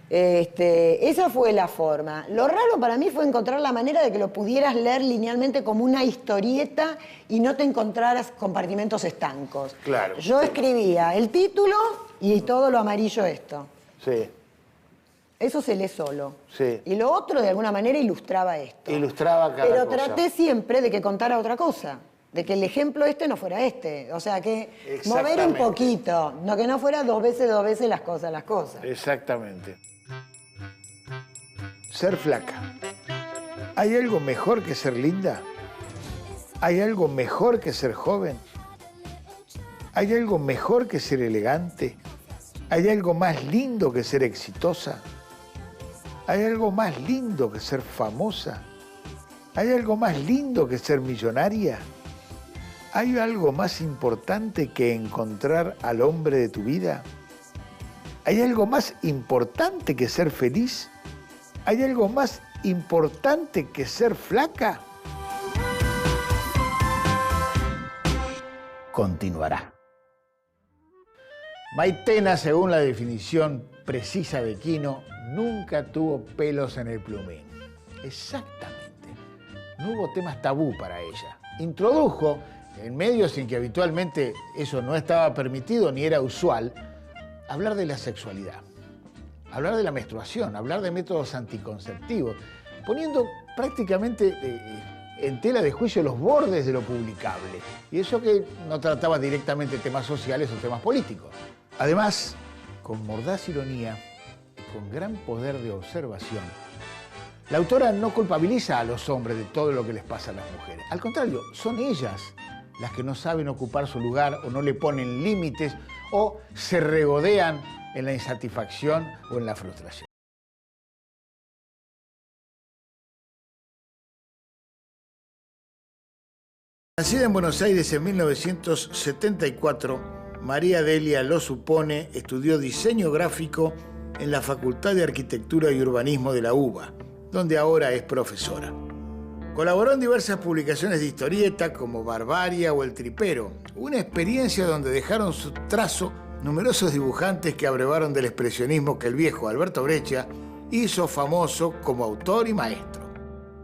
Esa fue la forma. Lo raro para mí fue encontrar la manera de que lo pudieras leer linealmente como una historieta y no te encontraras compartimentos estancos. Claro. Yo escribía el título y todo lo amarillo esto. Sí. Eso se lee solo. Sí. Y lo otro, de alguna manera, ilustraba esto. Ilustraba cada Pero cosa. traté siempre de que contara otra cosa. De que el ejemplo no fuera O sea, que mover un poquito. No, que no fuera dos veces las cosas. Exactamente. Ser flaca. ¿Hay algo mejor que ser linda? ¿Hay algo mejor que ser joven? ¿Hay algo mejor que ser elegante? ¿Hay algo más lindo que ser exitosa? ¿Hay algo más lindo que ser famosa? ¿Hay algo más lindo que ser millonaria? ¿Hay algo más importante que encontrar al hombre de tu vida? ¿Hay algo más importante que ser feliz? ¿Hay algo más importante que ser flaca? Continuará. Maitena, según la definición precisa de Quino, nunca tuvo pelos en el plumín. Exactamente. No hubo temas tabú para ella. Introdujo, en medios en que habitualmente eso no estaba permitido ni era usual, hablar de la sexualidad, hablar de la menstruación, hablar de métodos anticonceptivos, poniendo prácticamente en tela de juicio los bordes de lo publicable. Y eso que no trataba directamente temas sociales o temas políticos. Además, con mordaz ironía y con gran poder de observación, la autora no culpabiliza a los hombres de todo lo que les pasa a las mujeres. Al contrario, son ellas las que no saben ocupar su lugar o no le ponen límites o se regodean en la insatisfacción o en la frustración. Nacida en Buenos Aires en 1974, María Delia Lo Supone estudió diseño gráfico en la Facultad de Arquitectura y Urbanismo de la UBA, donde ahora es profesora. Colaboró en diversas publicaciones de historieta como Barbaria o El Tripero, una experiencia donde dejaron su trazo numerosos dibujantes que abrevaron del expresionismo que el viejo Alberto Breccia hizo famoso como autor y maestro.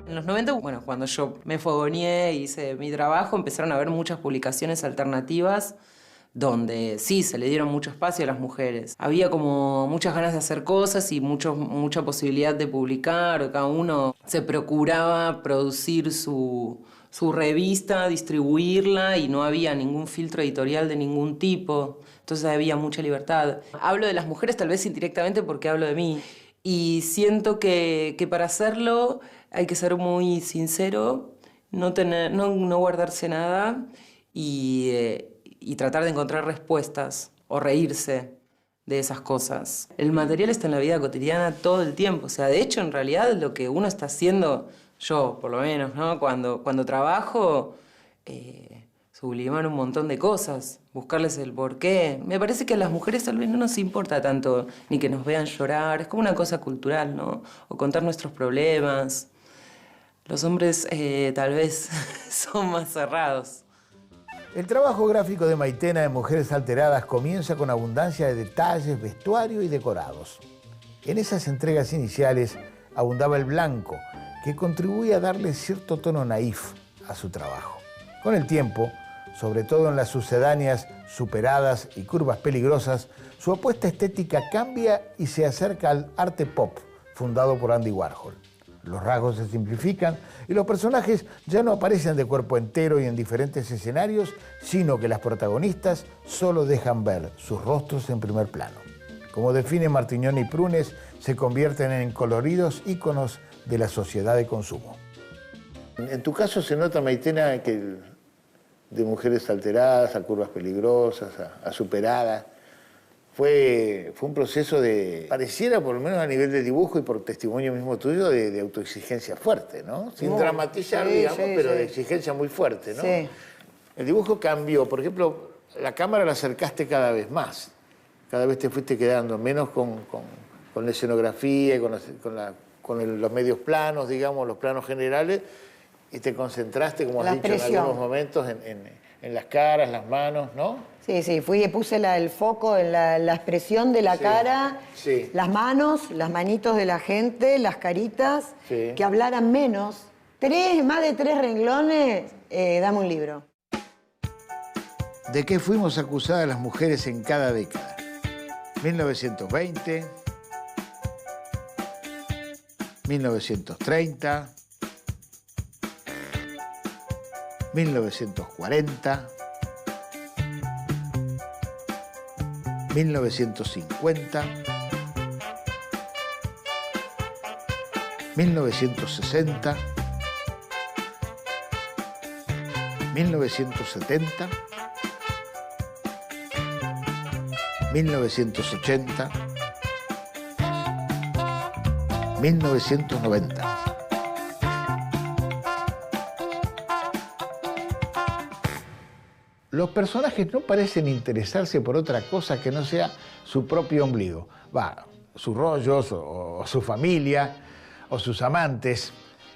En los 90, bueno, cuando yo me fogoneé y hice mi trabajo, empezaron a haber muchas publicaciones alternativas donde sí, se le dieron mucho espacio a las mujeres. Había como muchas ganas de hacer cosas y mucha posibilidad de publicar. Cada uno se procuraba producir su revista, distribuirla, y no había ningún filtro editorial de ningún tipo. Entonces había mucha libertad. Hablo de las mujeres tal vez indirectamente porque hablo de mí. Y siento que para hacerlo hay que ser muy sincero, no guardarse nada y tratar de encontrar respuestas o reírse de esas cosas. El material está en la vida cotidiana todo el tiempo. O sea, de hecho, en realidad, lo que uno está haciendo, yo por lo menos, ¿no? Cuando trabajo, sublimar un montón de cosas, buscarles el porqué. Me parece que a las mujeres tal vez no nos importa tanto ni que nos vean llorar. Es como una cosa cultural, ¿no? O contar nuestros problemas. Los hombres tal vez son más cerrados. El trabajo gráfico de Maitena de Mujeres Alteradas comienza con abundancia de detalles, vestuario y decorados. En esas entregas iniciales abundaba el blanco, que contribuía a darle cierto tono naif a su trabajo. Con el tiempo, sobre todo en las sucedáneas Superadas y Curvas Peligrosas, su apuesta estética cambia y se acerca al arte pop, fundado por Andy Warhol. Los rasgos se simplifican y los personajes ya no aparecen de cuerpo entero y en diferentes escenarios, sino que las protagonistas solo dejan ver sus rostros en primer plano. Como define Martignoni y Prunes, se convierten en coloridos íconos de la sociedad de consumo. En tu caso se nota, Maitena, que de Mujeres Alteradas a Curvas Peligrosas, a Superadas, fue un proceso de, pareciera por lo menos a nivel de dibujo y por testimonio mismo tuyo, de autoexigencia fuerte, ¿no? Sin dramatizar, digamos, pero de exigencia muy fuerte, ¿no? Sí. El dibujo cambió, por ejemplo, la cámara la acercaste cada vez más, cada vez te fuiste quedando menos con la escenografía y con los medios planos, digamos, los planos generales, y te concentraste, como has dicho en algunos momentos, en las caras, las manos, ¿no? Sí, puse el foco en la expresión de la cara, las manos, las manitos de la gente, las caritas, que hablaran menos. Más de 3 renglones, dame un libro. ¿De qué fuimos acusadas las mujeres en cada década? 1920, 1930, 1940, 1950, 1960, 1970, 1980, 1990. Los personajes no parecen interesarse por otra cosa que no sea su propio ombligo. Sus rollos, o su familia, o sus amantes.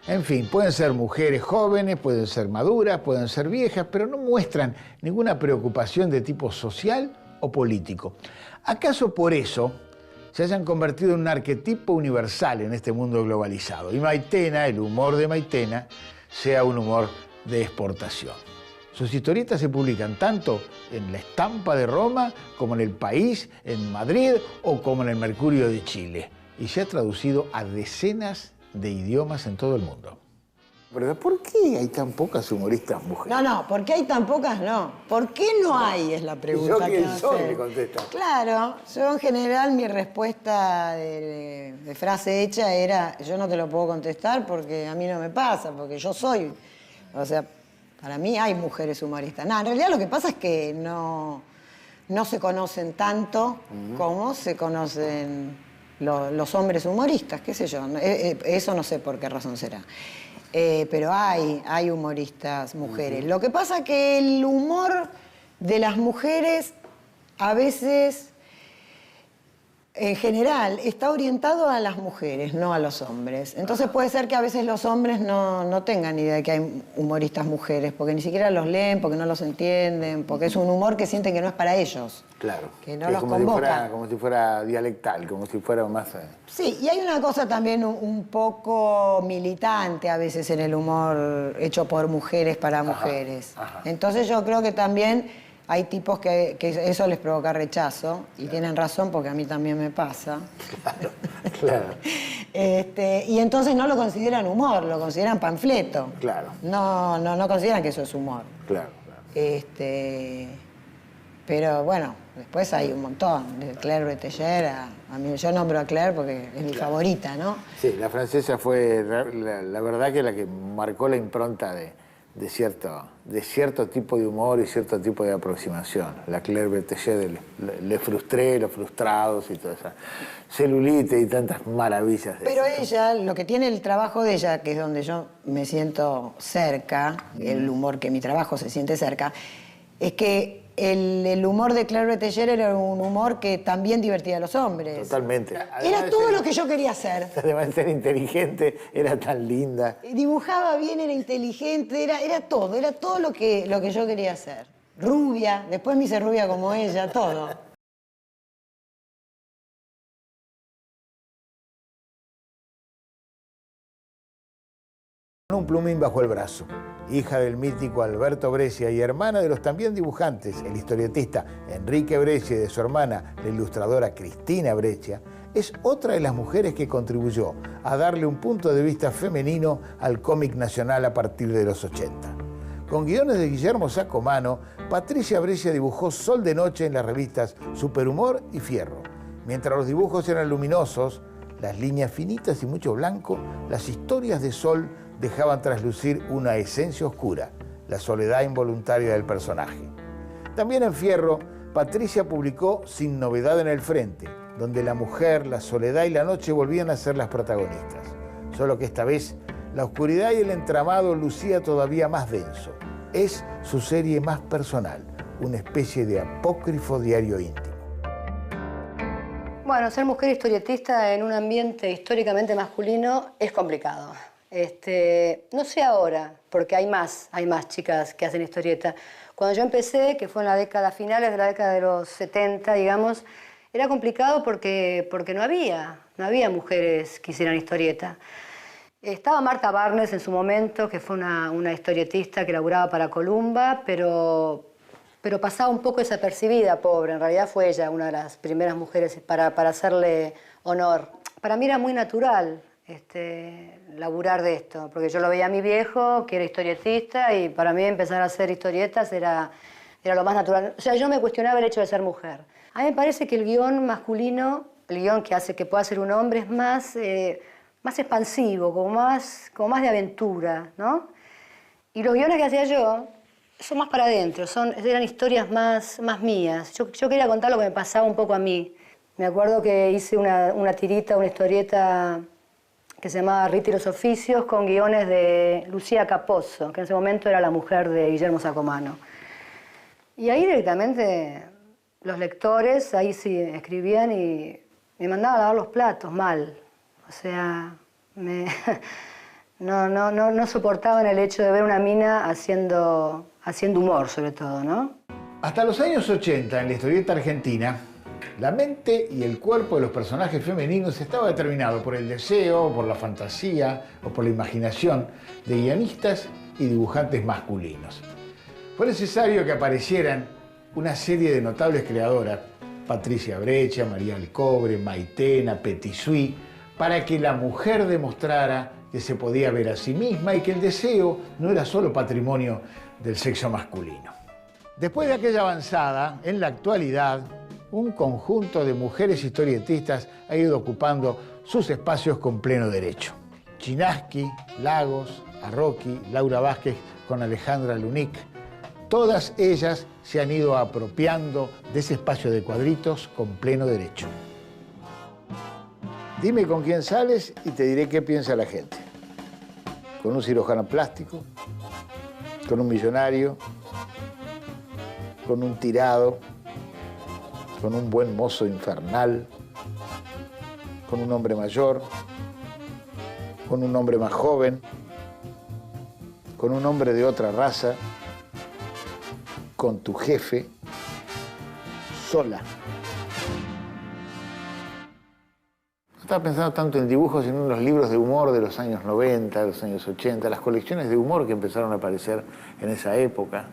En fin, pueden ser mujeres jóvenes, pueden ser maduras, pueden ser viejas, pero no muestran ninguna preocupación de tipo social o político. ¿Acaso por eso se hayan convertido en un arquetipo universal en este mundo globalizado? Y Maitena, el humor de Maitena, sea un humor de exportación. Sus historietas se publican tanto en La Estampa de Roma, como en El País, en Madrid o como en El Mercurio de Chile. Y se ha traducido a decenas de idiomas en todo el mundo. Pero ¿por qué hay tan pocas humoristas mujeres? No, ¿por qué hay tan pocas? No. ¿Por qué no hay? Es la pregunta que ¿Yo quién soy? Me contesta. Claro, yo en general mi respuesta de frase hecha era: yo no te lo puedo contestar porque a mí no me pasa, porque yo soy. O sea, para mí hay mujeres humoristas. En realidad lo que pasa es que no se conocen tanto como se conocen los hombres humoristas, qué sé yo. Eso no sé por qué razón será. Pero hay humoristas mujeres. Lo que pasa es que el humor de las mujeres a veces en general, está orientado a las mujeres, no a los hombres. Entonces puede ser que a veces los hombres no tengan idea de que hay humoristas mujeres, porque ni siquiera los leen, porque no los entienden, porque es un humor que sienten que no es para ellos. Claro. Que no los convoca. Como si fuera dialectal, como si fuera más... Sí, y hay una cosa también un poco militante a veces en el humor hecho por mujeres para mujeres. Entonces yo creo que también... Hay tipos que eso les provoca rechazo, y tienen razón porque a mí también me pasa. Claro. Y entonces no lo consideran humor, lo consideran panfleto. Claro. No consideran que eso es humor. Claro. Pero bueno, después hay un montón. Claire Breteller, a mí, yo nombro a Claire porque es mi favorita, ¿no? Sí, la francesa fue la verdad que la que marcó la impronta de cierto tipo de humor y cierto tipo de aproximación. La Claire Breteller, Le Frustré, Los Frustrados y toda esa celulite y tantas maravillas. Pero ella, lo que tiene el trabajo de ella, que es donde yo me siento cerca, el humor que mi trabajo se siente cerca, es que el humor de Claire Breteller era un humor que también divertía a los hombres. Totalmente. Era todo lo que yo quería hacer. Además de ser inteligente, era tan linda. Dibujaba bien, era inteligente, era todo lo que yo quería hacer. Rubia, después me hice rubia como ella, todo. Un plumín bajo el brazo. Hija del mítico Alberto Breccia y hermana de los también dibujantes, el historietista Enrique Breccia y de su hermana, la ilustradora Cristina Breccia, es otra de las mujeres que contribuyó a darle un punto de vista femenino al cómic nacional a partir de los 80. Con guiones de Guillermo Sacomano, Patricia Breccia dibujó Sol de Noche en las revistas Superhumor y Fierro. Mientras los dibujos eran luminosos, las líneas finitas y mucho blanco, las historias de Sol dejaban traslucir una esencia oscura, la soledad involuntaria del personaje. También en Fierro, Patricia publicó Sin Novedad en el Frente, donde la mujer, la soledad y la noche volvían a ser las protagonistas. Solo que esta vez, la oscuridad y el entramado lucía todavía más denso. Es su serie más personal, una especie de apócrifo diario íntimo. Bueno, ser mujer historietista en un ambiente históricamente masculino es complicado. No sé ahora, porque hay más chicas que hacen historieta. Cuando yo empecé, que fue en la década, finales de la década de los 70, digamos, era complicado porque no había mujeres que hicieran historieta. Estaba Marta Barnes en su momento, que fue una historietista que laburaba para Columba, pero pasaba un poco desapercibida, pobre. En realidad fue ella una de las primeras mujeres para hacerle honor. Para mí era muy natural laburar de esto, porque yo lo veía a mi viejo, que era historietista, y para mí empezar a hacer historietas era lo más natural. O sea, yo me cuestionaba el hecho de ser mujer. A mí me parece que el guión masculino, el guión que hace que pueda ser un hombre, es más expansivo, como más de aventura, ¿no? Y los guiones que hacía yo son más para adentro, eran historias más mías. Yo quería contar lo que me pasaba un poco a mí. Me acuerdo que hice una tirita, una historieta que se llamaba Rita y los Oficios, con guiones de Lucía Capozzo, que en ese momento era la mujer de Guillermo Sacomano. Y ahí directamente los lectores, ahí sí escribían y me mandaban a lavar los platos mal. O sea, no soportaban el hecho de ver una mina haciendo humor, sobre todo, ¿no? Hasta los años 80, en la historieta argentina, la mente y el cuerpo de los personajes femeninos estaba determinado por el deseo, por la fantasía o por la imaginación de guionistas y dibujantes masculinos. Fue necesario que aparecieran una serie de notables creadoras, Patricia Breccia, María Alcobre, Maitena, Petit Suisse, para que la mujer demostrara que se podía ver a sí misma y que el deseo no era solo patrimonio del sexo masculino. Después de aquella avanzada, en la actualidad, un conjunto de mujeres historietistas ha ido ocupando sus espacios con pleno derecho. Chinaski, Lagos, Arroqui, Laura Vázquez con Alejandra Lunic, todas ellas se han ido apropiando de ese espacio de cuadritos con pleno derecho. Dime con quién sales y te diré qué piensa la gente. Con un cirujano plástico, con un millonario, con un tirado, con un buen mozo infernal, con un hombre mayor, con un hombre más joven, con un hombre de otra raza, con tu jefe, sola. No estaba pensando tanto en dibujos, sino en los libros de humor de los años 90, de los años 80, las colecciones de humor que empezaron a aparecer en esa época.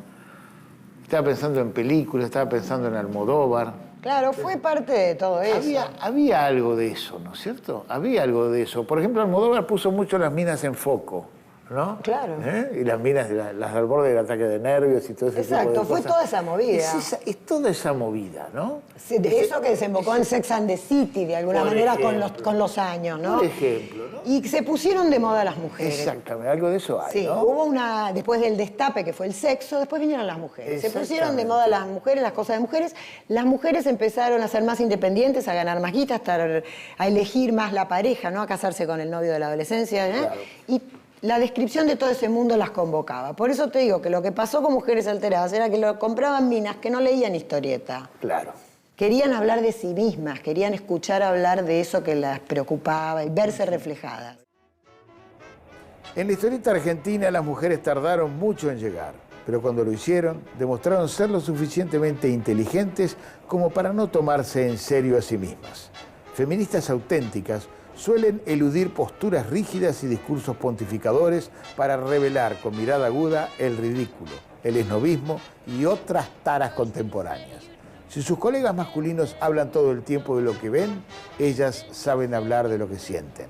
Estaba pensando en películas, estaba pensando en Almodóvar. Claro, fue parte de todo eso. Había algo de eso, ¿no es cierto? Había algo de eso. Por ejemplo, Almodóvar puso mucho las minas en foco, ¿no? Claro. Y las minas, las al borde del ataque de nervios y todo ese tipo de cosas. Exacto, fue toda esa movida. Es toda esa movida, ¿no? Sí, de eso que desembocó en Sex and the City, de alguna manera, con los años, ¿no? Por ejemplo, ¿no? Y se pusieron de moda las mujeres. Exactamente, algo de eso hay, Sí, ¿no? hubo después del destape, que fue el sexo, después vinieron las mujeres. Se pusieron de moda las mujeres, las cosas de mujeres. Las mujeres empezaron a ser más independientes, a ganar más guita, a elegir más la pareja, ¿no? A casarse con el novio de la adolescencia, ¿eh? Claro. Y la descripción de todo ese mundo las convocaba. Por eso te digo que lo que pasó con Mujeres Alteradas era que compraban minas que no leían historieta. Claro. Querían hablar de sí mismas, querían escuchar hablar de eso que las preocupaba y verse reflejadas. En la historieta argentina las mujeres tardaron mucho en llegar, pero cuando lo hicieron, demostraron ser lo suficientemente inteligentes como para no tomarse en serio a sí mismas. Feministas auténticas suelen eludir posturas rígidas y discursos pontificadores para revelar con mirada aguda el ridículo, el esnobismo y otras taras contemporáneas. Si sus colegas masculinos hablan todo el tiempo de lo que ven, ellas saben hablar de lo que sienten.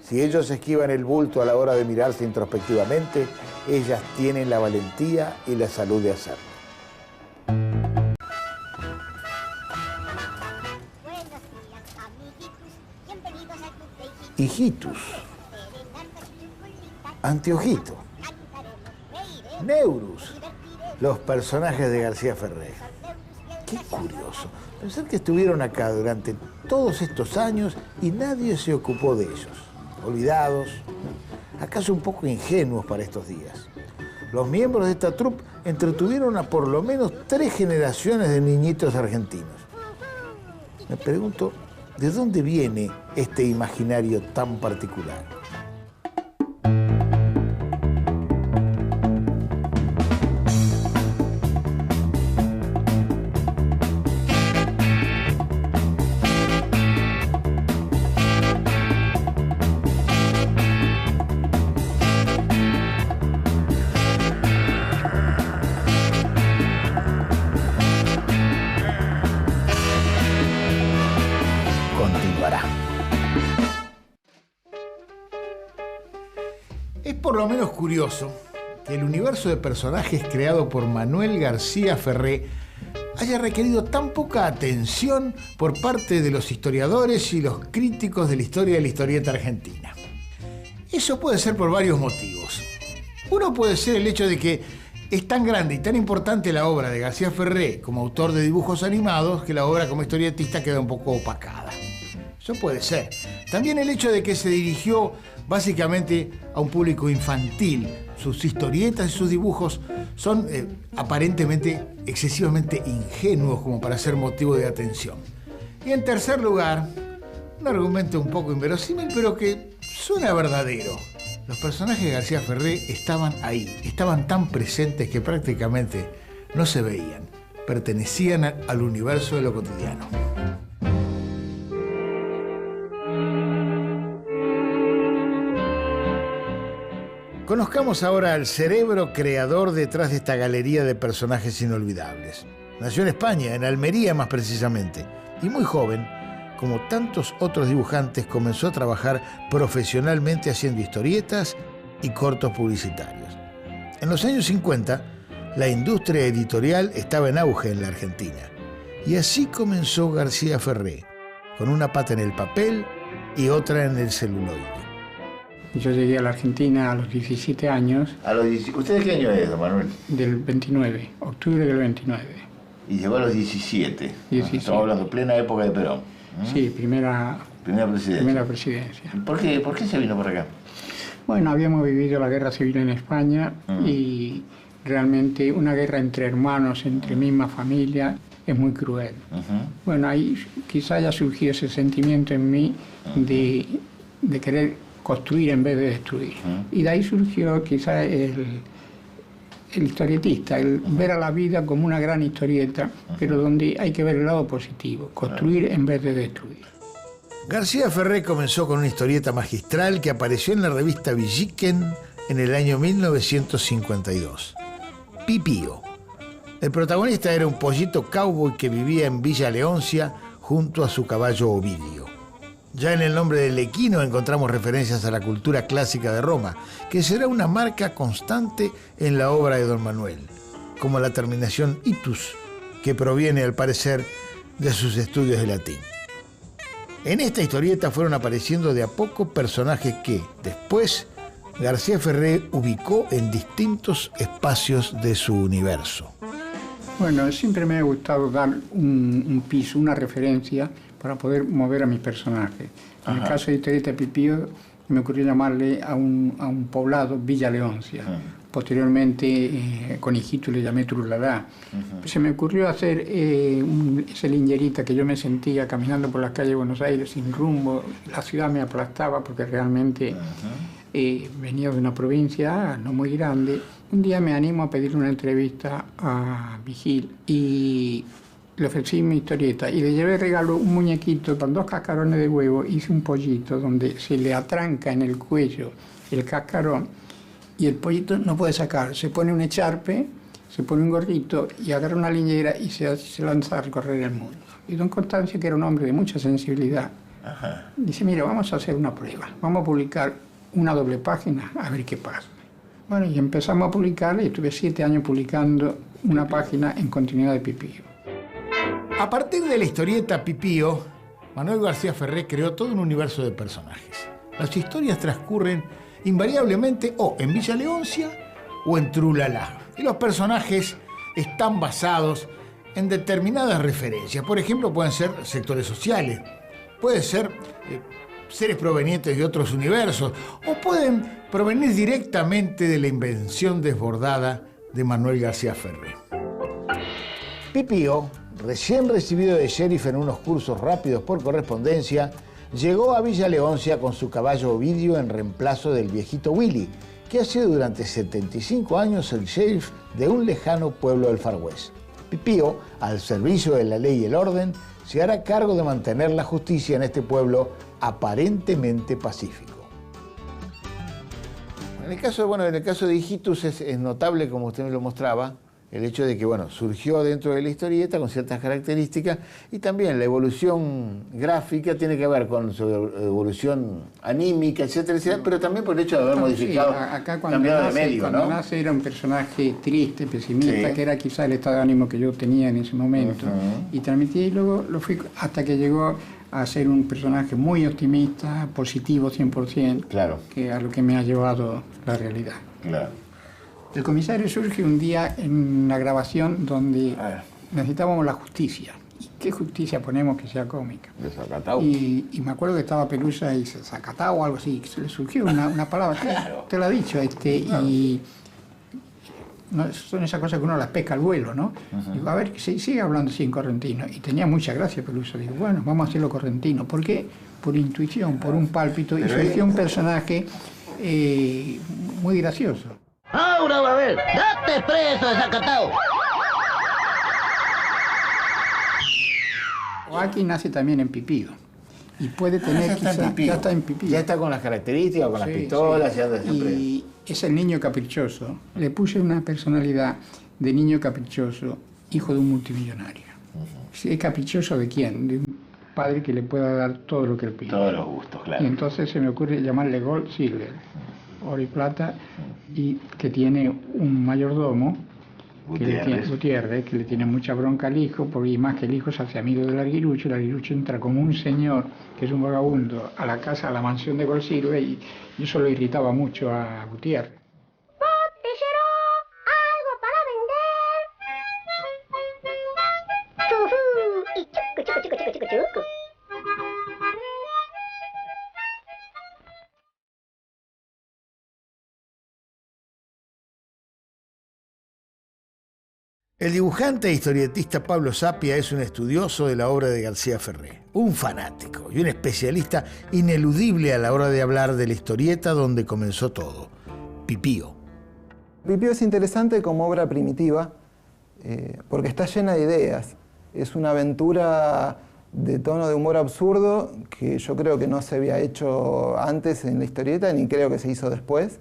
Si ellos esquivan el bulto a la hora de mirarse introspectivamente, ellas tienen la valentía y la salud de hacerlo. Hijitus, Anteojito, Neurus, los personajes de García Ferrer. Qué curioso, pensar que estuvieron acá durante todos estos años y nadie se ocupó de ellos. Olvidados, acaso un poco ingenuos para estos días. Los miembros de esta troupe entretuvieron a por lo menos 3 generaciones de niñitos argentinos. Me pregunto, ¿de dónde viene este imaginario tan particular? Es por lo menos curioso que el universo de personajes creado por Manuel García Ferré haya requerido tan poca atención por parte de los historiadores y los críticos de la historia de la historieta argentina. Eso puede ser por varios motivos. Uno puede ser el hecho de que es tan grande y tan importante la obra de García Ferré como autor de dibujos animados que la obra como historietista queda un poco opacada. Eso puede ser. También el hecho de que se dirigió básicamente a un público infantil. Sus historietas y sus dibujos son aparentemente excesivamente ingenuos como para ser motivo de atención. Y en tercer lugar, un argumento un poco inverosímil, pero que suena verdadero. Los personajes de García Ferré estaban ahí, estaban tan presentes que prácticamente no se veían. Pertenecían al universo de lo cotidiano. Conozcamos ahora al cerebro creador detrás de esta galería de personajes inolvidables. Nació en España, en Almería más precisamente, y muy joven, como tantos otros dibujantes, comenzó a trabajar profesionalmente haciendo historietas y cortos publicitarios. En los años 50, la industria editorial estaba en auge en la Argentina, y así comenzó García Ferré, con una pata en el papel y otra en el celuloide. Yo llegué a la Argentina a los 17 años. ¿Usted de qué año es, don Manuel? Del 29, octubre del 29. Y llegó a los 17. 17. Estamos hablando plena época de Perón. Sí, primera presidencia. ¿Por qué se vino por acá? Bueno, habíamos vivido la guerra civil en España y realmente una guerra entre hermanos, entre misma familia, es muy cruel. Bueno, ahí quizá haya surgido ese sentimiento en mí de querer construir en vez de destruir. Y de ahí surgió quizá el historietista, el ver a la vida como una gran historieta, pero donde hay que ver el lado positivo, construir en vez de destruir. García Ferré comenzó con una historieta magistral que apareció en la revista Villiquen en el año 1952. Pipío. El protagonista era un pollito cowboy que vivía en Villa Leoncia junto a su caballo Ovidio. Ya en el nombre del equino encontramos referencias a la cultura clásica de Roma, que será una marca constante en la obra de Don Manuel, como la terminación itus, que proviene al parecer de sus estudios de latín. En esta historieta fueron apareciendo de a poco personajes que, después, García Ferré ubicó en distintos espacios de su universo. Bueno, siempre me ha gustado dar un piso, una referencia para poder mover a mis personajes. En el caso de Historieta Pipío, me ocurrió llamarle a un poblado Villa Leoncia. Posteriormente, con Hijito le llamé Trulalá. Se me ocurrió hacer esa lingerita que yo me sentía caminando por las calles de Buenos Aires sin rumbo. La ciudad me aplastaba porque realmente venía de una provincia no muy grande. Un día me animo a pedirle una entrevista a Vigil y le ofrecí mi historieta y le llevé regalo un muñequito con 2 cascarones de huevo. Hice un pollito donde se le atranca en el cuello el cascarón y el pollito no puede sacar. Se pone un echarpe, se pone un gorrito y agarra una lingera y se lanza a recorrer el mundo. Y don Constancio, que era un hombre de mucha sensibilidad, dice, mira, vamos a hacer una prueba. Vamos a publicar una doble página a ver qué pasa. Bueno, y empezamos a publicar y estuve 7 años publicando una página en continuidad de Pipío. A partir de la historieta Pipío, Manuel García Ferré creó todo un universo de personajes. Las historias transcurren invariablemente o en Villa Leoncia o en Trulalá. Y los personajes están basados en determinadas referencias. Por ejemplo, pueden ser sectores sociales, pueden ser seres provenientes de otros universos o pueden provenir directamente de la invención desbordada de Manuel García Ferré. Pipío, recién recibido de sheriff en unos cursos rápidos por correspondencia, llegó a Villa Leoncia con su caballo Ovidio en reemplazo del viejito Willy, que ha sido durante 75 años el sheriff de un lejano pueblo del Far West. Pipío, al servicio de la ley y el orden, se hará cargo de mantener la justicia en este pueblo aparentemente pacífico. En el caso de Hijitus es notable, como usted me lo mostraba, el hecho de que, surgió dentro de la historieta con ciertas características y también la evolución gráfica tiene que ver con su evolución anímica, etcétera, etcétera, pero también por el hecho de haber modificado, acá cambiado de medio, cuando nace era un personaje triste, pesimista, que era quizá el estado de ánimo que yo tenía en ese momento. Y transmití y luego lo fui hasta que llegó a ser un personaje muy optimista, positivo 100%, que a lo que me ha llevado la realidad. El comisario surge un día en la grabación donde necesitábamos la justicia. ¿Y qué justicia ponemos que sea cómica? Y me acuerdo que estaba Pelusa y dice, Zacatau o algo así, que se le surgió una palabra, te lo ha dicho, y no, son esas cosas que uno las pesca al vuelo, ¿no? Digo, a ver, que sigue hablando así en correntino. Y tenía mucha gracia Pelusa. Digo, bueno, vamos a hacerlo correntino. ¿Por qué? Por intuición, por un pálpito. Y surgió un personaje muy gracioso. Ahora, a ver, date preso, Zacatau. Aquí nace también en Pipío. Y puede tener ya está en Pipío. Ya está con las características, con las pistolas. Sí. Y es el niño caprichoso. Le puse una personalidad de niño caprichoso, hijo de un multimillonario. ¿Es caprichoso de quién? De un padre que le pueda dar todo lo que él pide. Todos los gustos, claro. Y entonces se me ocurre llamarle Gold Silver, oro y plata, y que tiene un mayordomo, Gutiérrez, que le tiene mucha bronca al hijo, porque más que el hijo se hace amigo del arguirucho, el arguirucho entra como un señor, que es un vagabundo, a la casa, a la mansión de Gold Silver, y eso lo irritaba mucho a Gutiérrez. ¿Algo para vender? ¡Chujú! Y chucu. El dibujante e historietista Pablo Sapia es un estudioso de la obra de García Ferré, un fanático y un especialista ineludible a la hora de hablar de la historieta donde comenzó todo, Pipío. Pipío es interesante como obra primitiva porque está llena de ideas. Es una aventura de tono de humor absurdo que yo creo que no se había hecho antes en la historieta, ni creo que se hizo después,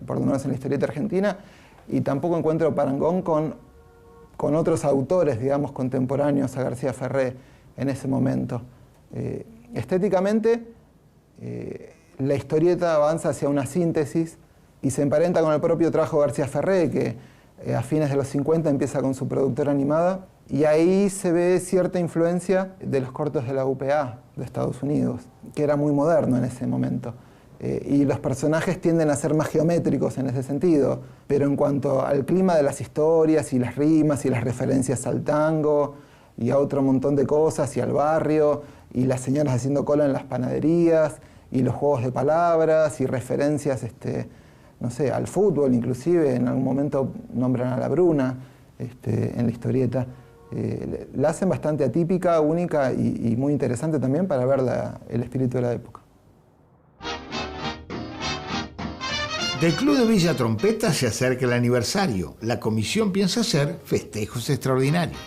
por lo menos en la historieta argentina, y tampoco encuentro parangón con otros autores, digamos, contemporáneos a García Ferré en ese momento. Estéticamente, la historieta avanza hacia una síntesis y se emparenta con el propio trabajo de García Ferré, que a fines de los 50 empieza con su productora animada, y ahí se ve cierta influencia de los cortos de la UPA de Estados Unidos, que era muy moderno en ese momento. Y los personajes tienden a ser más geométricos en ese sentido, pero en cuanto al clima de las historias y las rimas y las referencias al tango y a otro montón de cosas y al barrio y las señoras haciendo cola en las panaderías y los juegos de palabras y referencias, no sé, al fútbol inclusive, en algún momento nombran a la Bruna en la historieta, la hacen bastante atípica, única y muy interesante también para ver el espíritu de la época. Del Club de Villa Trompeta se acerca el aniversario. La comisión piensa hacer festejos extraordinarios.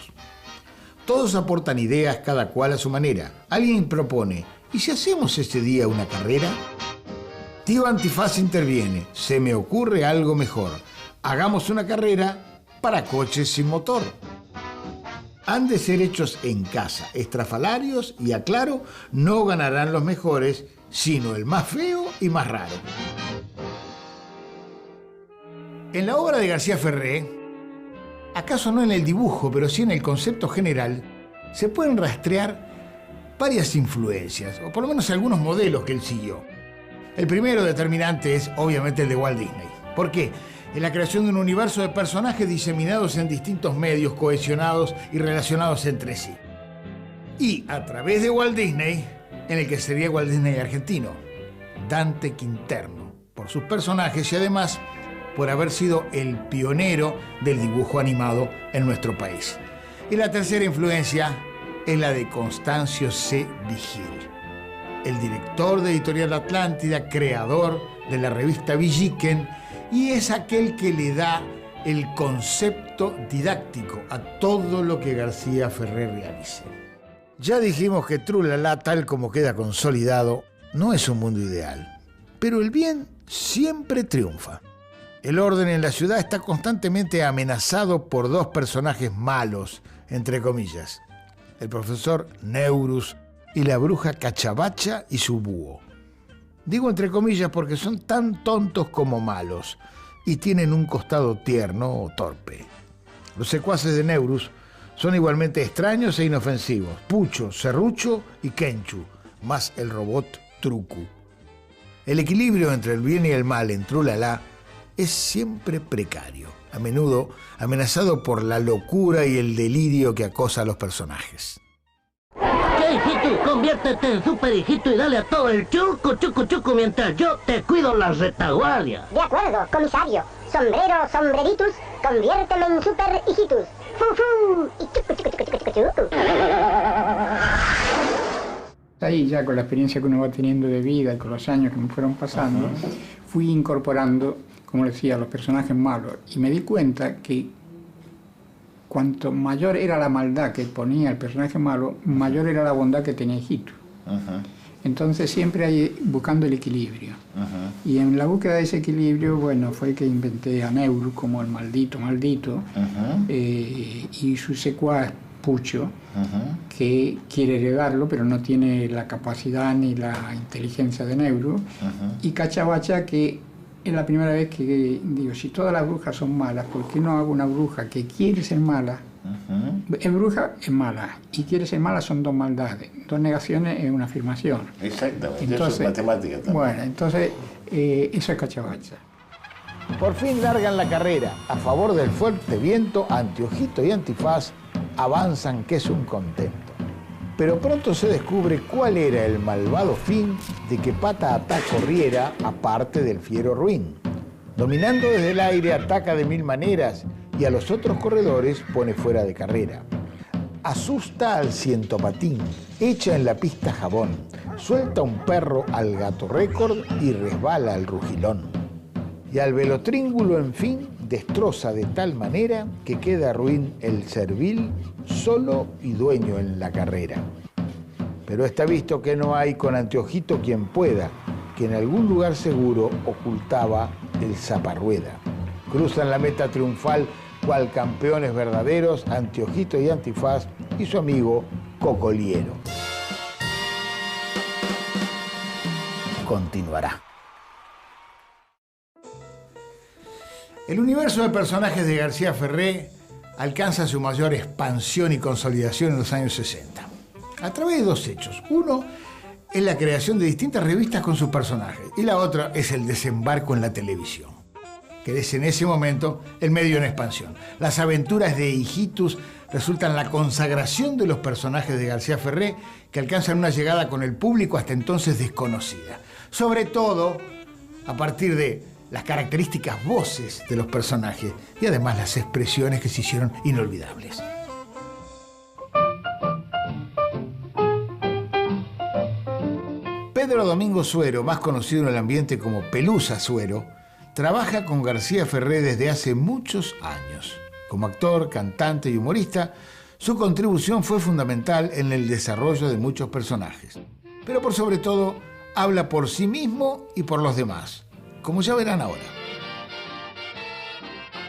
Todos aportan ideas, cada cual a su manera. Alguien propone, ¿y si hacemos ese día una carrera? Tío Antifaz interviene. Se me ocurre algo mejor. Hagamos una carrera para coches sin motor. Han de ser hechos en casa, estrafalarios y, aclaro, no ganarán los mejores, sino el más feo y más raro. En la obra de García Ferré, acaso no en el dibujo, pero sí en el concepto general, se pueden rastrear varias influencias, o por lo menos algunos modelos que él siguió. El primero determinante es, obviamente, el de Walt Disney. ¿Por qué? En la creación de un universo de personajes diseminados en distintos medios, cohesionados y relacionados entre sí. Y a través de Walt Disney, en el que sería Walt Disney argentino, Dante Quinterno, por sus personajes y además por haber sido el pionero del dibujo animado en nuestro país. Y la tercera influencia es la de Constancio C. Vigil, el director de Editorial Atlántida, creador de la revista Villiquen, y es aquel que le da el concepto didáctico a todo lo que García Ferré realice. Ya dijimos que Trulala, tal como queda consolidado, no es un mundo ideal, pero el bien siempre triunfa. El orden en la ciudad está constantemente amenazado por dos personajes malos, entre comillas, el profesor Neurus y la bruja Cachabacha y su búho. Digo entre comillas porque son tan tontos como malos y tienen un costado tierno o torpe. Los secuaces de Neurus son igualmente extraños e inofensivos: Pucho, Serrucho y Kenchu, más el robot Trucu. El equilibrio entre el bien y el mal en Trulala es siempre precario, a menudo amenazado por la locura y el delirio que acosa a los personajes. ¿Qué, hijito? Conviértete en super hijito y dale a todo el chucu, chucu, chucu mientras yo te cuido la retaguardia. De acuerdo, comisario. Sombrero, sombreritus, conviérteme en super hijitus. ¡Fu, y chucu, chucu, chucu, chucu, chucu! Ahí ya con la experiencia que uno va teniendo de vida y con los años que me fueron pasando, fui incorporando, como decía, los personajes malos, y me di cuenta que cuanto mayor era la maldad que ponía el personaje malo, mayor era la bondad que tenía Hijito. Entonces siempre hay buscando el equilibrio. Y en la búsqueda de ese equilibrio, bueno, fue que inventé a Neurus como el maldito, y su secuaz Pucho, que quiere heredarlo, pero no tiene la capacidad ni la inteligencia de Neurus, y Cachabacha, que es la primera vez que digo, si todas las brujas son malas, ¿por qué no hago una bruja que quiere ser mala? Es bruja, es mala, y quiere ser mala son dos maldades, dos negaciones es una afirmación. Exactamente, entonces, eso es matemática también. Bueno, entonces eso es Cachabacha. Por fin largan la carrera. A favor del fuerte viento, Antiojito y Antifaz avanzan, que es un contento. Pero pronto se descubre cuál era el malvado fin de que Pata Atá corriera, aparte del fiero ruin. Dominando desde el aire, ataca de mil maneras y a los otros corredores pone fuera de carrera. Asusta al cientopatín, echa en la pista jabón, suelta un perro al gato récord y resbala al rugilón. Y al velotríngulo, en fin, destroza de tal manera que queda ruin el servil, solo y dueño en la carrera. Pero está visto que no hay con anteojito quien pueda, que en algún lugar seguro ocultaba el zaparrueda. Cruzan la meta triunfal cual campeones verdaderos, Anteojito y Antifaz y su amigo Cocoliero. Continuará. El universo de personajes de García Ferré alcanza su mayor expansión y consolidación en los años 60, a través de dos hechos. Uno es la creación de distintas revistas con sus personajes, y la otra es el desembarco en la televisión, que es en ese momento el medio en expansión. Las aventuras de Hijitus resultan la consagración de los personajes de García Ferré, que alcanzan una llegada con el público hasta entonces desconocida, sobre todo a partir de las características voces de los personajes y además las expresiones que se hicieron inolvidables. Pedro Domingo Suero, más conocido en el ambiente como Pelusa Suero, trabaja con García Ferré desde hace muchos años. Como actor, cantante y humorista, su contribución fue fundamental en el desarrollo de muchos personajes. Pero por sobre todo, habla por sí mismo y por los demás, como ya verán ahora.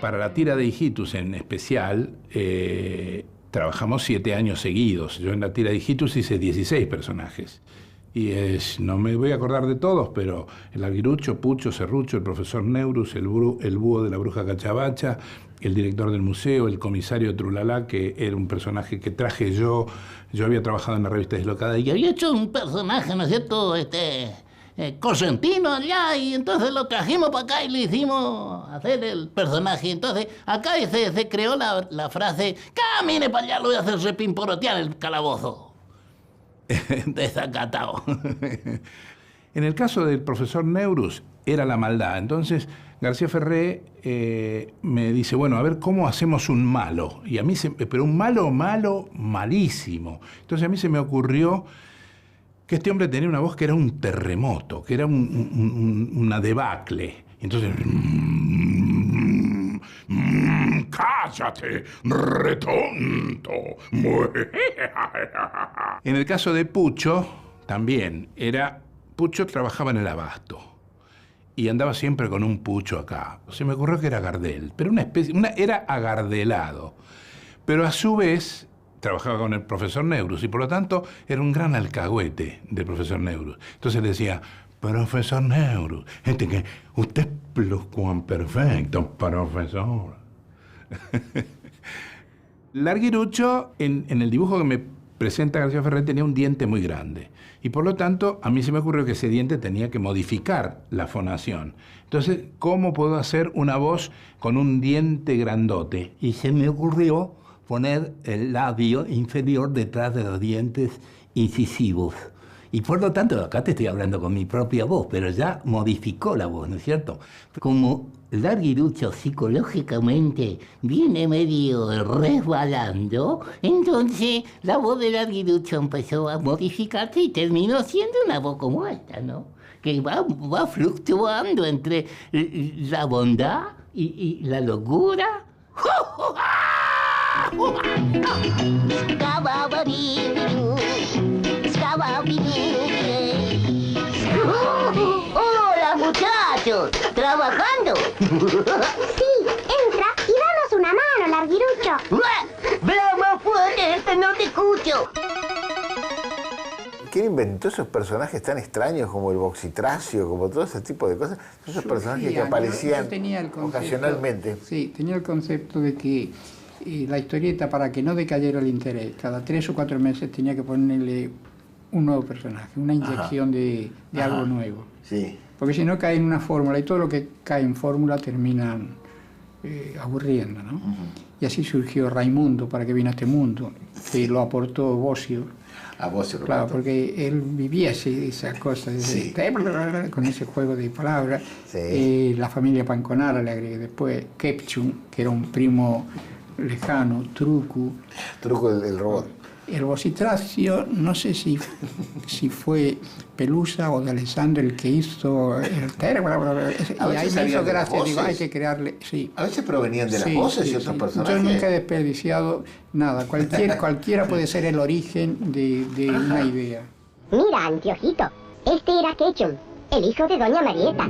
Para la tira de Hijitus en especial, trabajamos 7 años seguidos. Yo en la tira de Hijitus hice 16 personajes. Y no me voy a acordar de todos, pero el Arguirucho, Pucho, Serrucho, el profesor Neurus, el búho de la bruja Cachabacha, el director del museo, el comisario Trulalá, que era un personaje que traje yo. Yo había trabajado en la revista Deslocada Y había hecho un personaje, ¿no es cierto?, correntino allá, y entonces lo trajimos para acá y le hicimos hacer el personaje. Entonces acá se creó la frase: camine para allá, lo voy a hacer repimporotear el calabozo. Desacatado. En el caso del profesor Neurus era la maldad. Entonces García Ferré me dice, bueno, a ver cómo hacemos un malo. Y a mí pero un malo malísimo. Entonces a mí se me ocurrió que este hombre tenía una voz que era un terremoto, que era una debacle. Entonces, cállate, retonto. En el caso de Pucho, también Pucho trabajaba en el abasto y andaba siempre con un pucho acá. Se me ocurrió que era Gardel, pero era agardelado. Pero a su vez trabajaba con el profesor Neurus y por lo tanto era un gran alcahuete del profesor Neurus. Entonces le decía: profesor Neurus, que usted es pluscuamperfecto, profesor. Larguirucho, en el dibujo que me presenta García Ferré, tenía un diente muy grande. Y por lo tanto, a mí se me ocurrió que ese diente tenía que modificar la fonación. Entonces, ¿cómo puedo hacer una voz con un diente grandote? Y se me ocurrió poner el labio inferior detrás de los dientes incisivos. Y por lo tanto, acá te estoy hablando con mi propia voz, pero ya modificó la voz, ¿no es cierto? Como Larguirucho psicológicamente viene medio resbalando, entonces la voz de Larguirucho empezó a modificarse y terminó siendo una voz como esta, ¿no? Que va fluctuando entre la bondad y la locura. ¡Hola, muchachos! ¿Trabajando? Sí, entra y danos una mano, Larguirucho. ¡Vea más fuerte! ¡No te escucho! ¿Quién inventó esos personajes tan extraños como el Boxitracio, como todo ese tipo de cosas? Esos personajes que aparecían ocasionalmente. Sí, tenía el concepto de que la historieta, para que no decayera el interés, cada 3 o 4 meses tenía que ponerle un nuevo personaje, una inyección de algo nuevo. Sí. Porque si no cae en una fórmula, y todo lo que cae en fórmula terminan aburriendo, ¿no? Y así surgió Raimundo, para que vino a este mundo, que lo aportó Bossio, A vos, claro, porque él vivía así, esas cosas, sí. Con ese juego de palabras. Sí. La familia Panconara le agregué después, Kepchum, que era un primo lejano, Trucu. Trucu, el robot. El Vocitracio, no sé si fue Pelusa o de Alessandro el que hizo el y ahí me hizo gracia, digo, hay que crearle, sí. A veces provenían de las voces y otros personajes. Yo nunca he desperdiciado nada, cualquiera puede ser el origen de una idea. Mira, Antiojito, este era Ketchum, el hijo de Doña Marieta.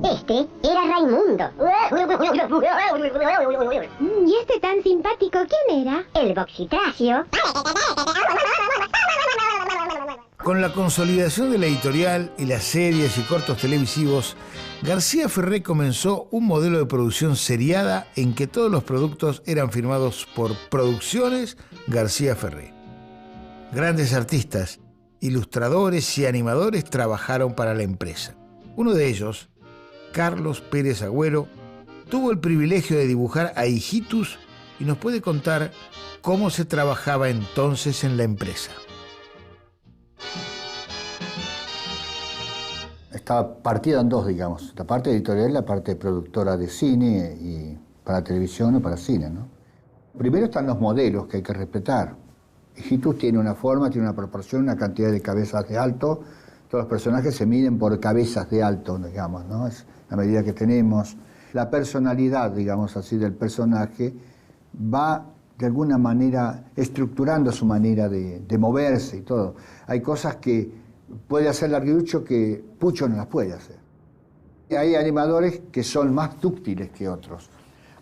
Este era Raimundo. ¿Y este tan simpático quién era? El Vocitracio. Con la consolidación de la editorial y las series y cortos televisivos, García Ferré comenzó un modelo de producción seriada en que todos los productos eran firmados por Producciones García Ferré. Grandes artistas, ilustradores y animadores trabajaron para la empresa. Uno de ellos, Carlos Pérez Agüero, tuvo el privilegio de dibujar a Hijitus y nos puede contar cómo se trabajaba entonces en la empresa. Estaba partida en dos, digamos, la parte editorial y la parte productora de cine y para televisión o para cine, ¿no? Primero están los modelos que hay que respetar. Hijitus tiene una forma, tiene una proporción, una cantidad de cabezas de alto. Todos los personajes se miden por cabezas de alto, digamos, ¿no? Es la medida que tenemos. La personalidad, digamos así, del personaje va de alguna manera estructurando su manera de moverse y todo. Hay cosas que puede hacer Larguirucho que Pucho no las puede hacer. Hay animadores que son más dúctiles que otros.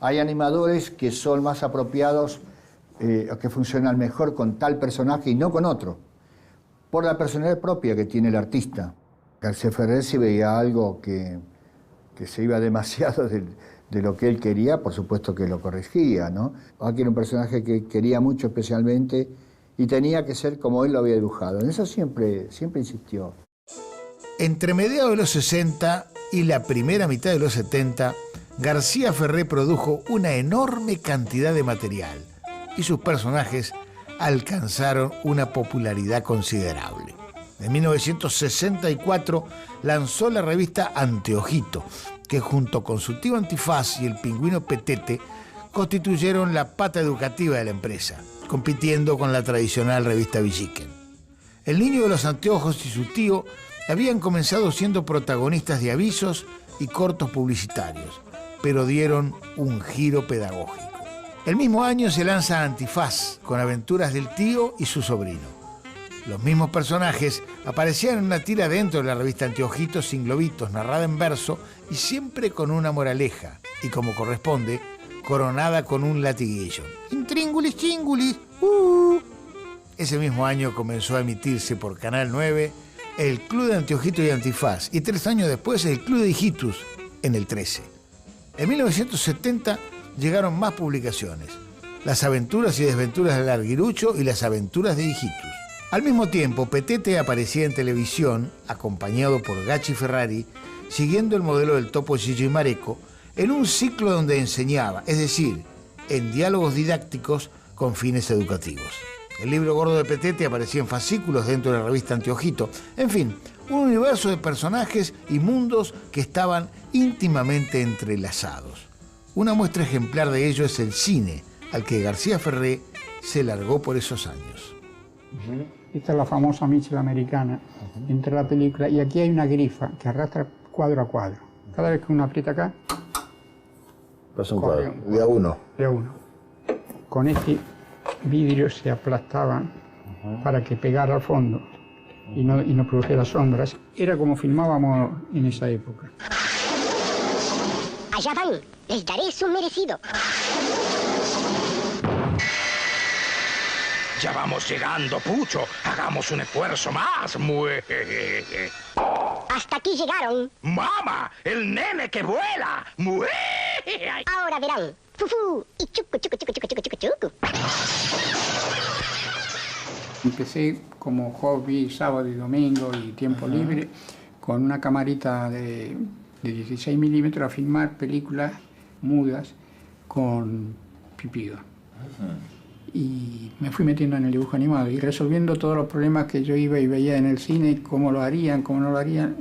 Hay animadores que son más apropiados, que funcionan mejor con tal personaje y no con otro, por la personalidad propia que tiene el artista. García Ferré, si veía algo que se iba demasiado de lo que él quería, por supuesto que lo corregía, ¿no? Aquí era un personaje que quería mucho especialmente y tenía que ser como él lo había dibujado. En eso siempre insistió. Entre mediados de los 60 y la primera mitad de los 70, García Ferré produjo una enorme cantidad de material y sus personajes alcanzaron una popularidad considerable. En 1964 lanzó la revista Anteojito, que junto con su tío Antifaz y el pingüino Petete constituyeron la pata educativa de la empresa, compitiendo con la tradicional revista Villiquen. El niño de los anteojos y su tío habían comenzado siendo protagonistas de avisos y cortos publicitarios, pero dieron un giro pedagógico. El mismo año se lanza Antifaz, con aventuras del tío y su sobrino. Los mismos personajes aparecían en una tira dentro de la revista Anteojitos sin globitos, narrada en verso y siempre con una moraleja, y como corresponde, coronada con un latiguillo. Intríngulis chingulis. Ese mismo año comenzó a emitirse por Canal 9 el Club de Anteojito y Antifaz, y 3 años después el Club de Hijitus en el 13. En 1970 llegaron más publicaciones: Las aventuras y desventuras de Larguirucho y Las aventuras de Hijitus. Al mismo tiempo, Petete aparecía en televisión, acompañado por Gachi Ferrari, siguiendo el modelo del Topo Gillo y Mareco, en un ciclo donde enseñaba, es decir, en diálogos didácticos con fines educativos. El libro gordo de Petete aparecía en fascículos dentro de la revista Anteojito. En fin, un universo de personajes y mundos que estaban íntimamente entrelazados. Una muestra ejemplar de ello es el cine, al que García Ferré se largó por esos años. Esta es la famosa Mitchell americana, entre la película, y aquí hay una grifa que arrastra cuadro a cuadro. Cada vez que uno aprieta acá, pasa un cuadro, de a uno. De a uno. Con este vidrio se aplastaban para que pegara al fondo y no produjera sombras. Era como filmábamos en esa época. Allá van, les daré su merecido. Ya vamos llegando, Pucho. Hagamos un esfuerzo más. Hasta aquí llegaron. ¡Mama! ¡El nene que vuela! Ahora verán. Fufú y chucu, chucu, chucu, chucu, chucu, chucu, chucu. Empecé como hobby sábado y domingo y tiempo libre con una camarita de 16 milímetros a filmar películas mudas con Pipido. y me fui metiendo en el dibujo animado y resolviendo todos los problemas que yo iba y veía en el cine, cómo lo harían, cómo no lo harían.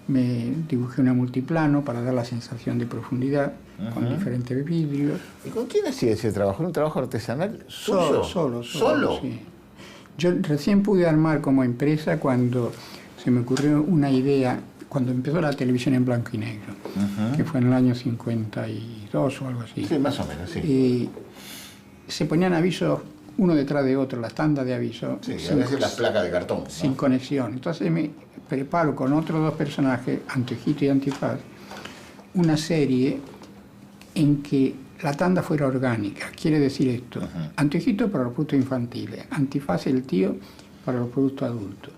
Me dibujé una multiplano para dar la sensación de profundidad con diferentes vidrios. ¿Y con quién hacía ese trabajo? ¿Un trabajo artesanal? Solo. ¿Solo? Sí. Yo recién pude armar como empresa cuando se me ocurrió una idea, cuando empezó la televisión en blanco y negro, que fue en el año 52 o algo así. Sí, más o menos, sí. Y se ponían avisos uno detrás de otro, las tandas de avisos. Sí, a veces las placas de cartón. Sin conexión. Entonces me preparo con otros dos personajes, Anteojito y Antifaz, una serie en que la tanda fuera orgánica. Quiere decir esto, Anteojito para los productos infantiles, Antifaz el tío para los productos adultos.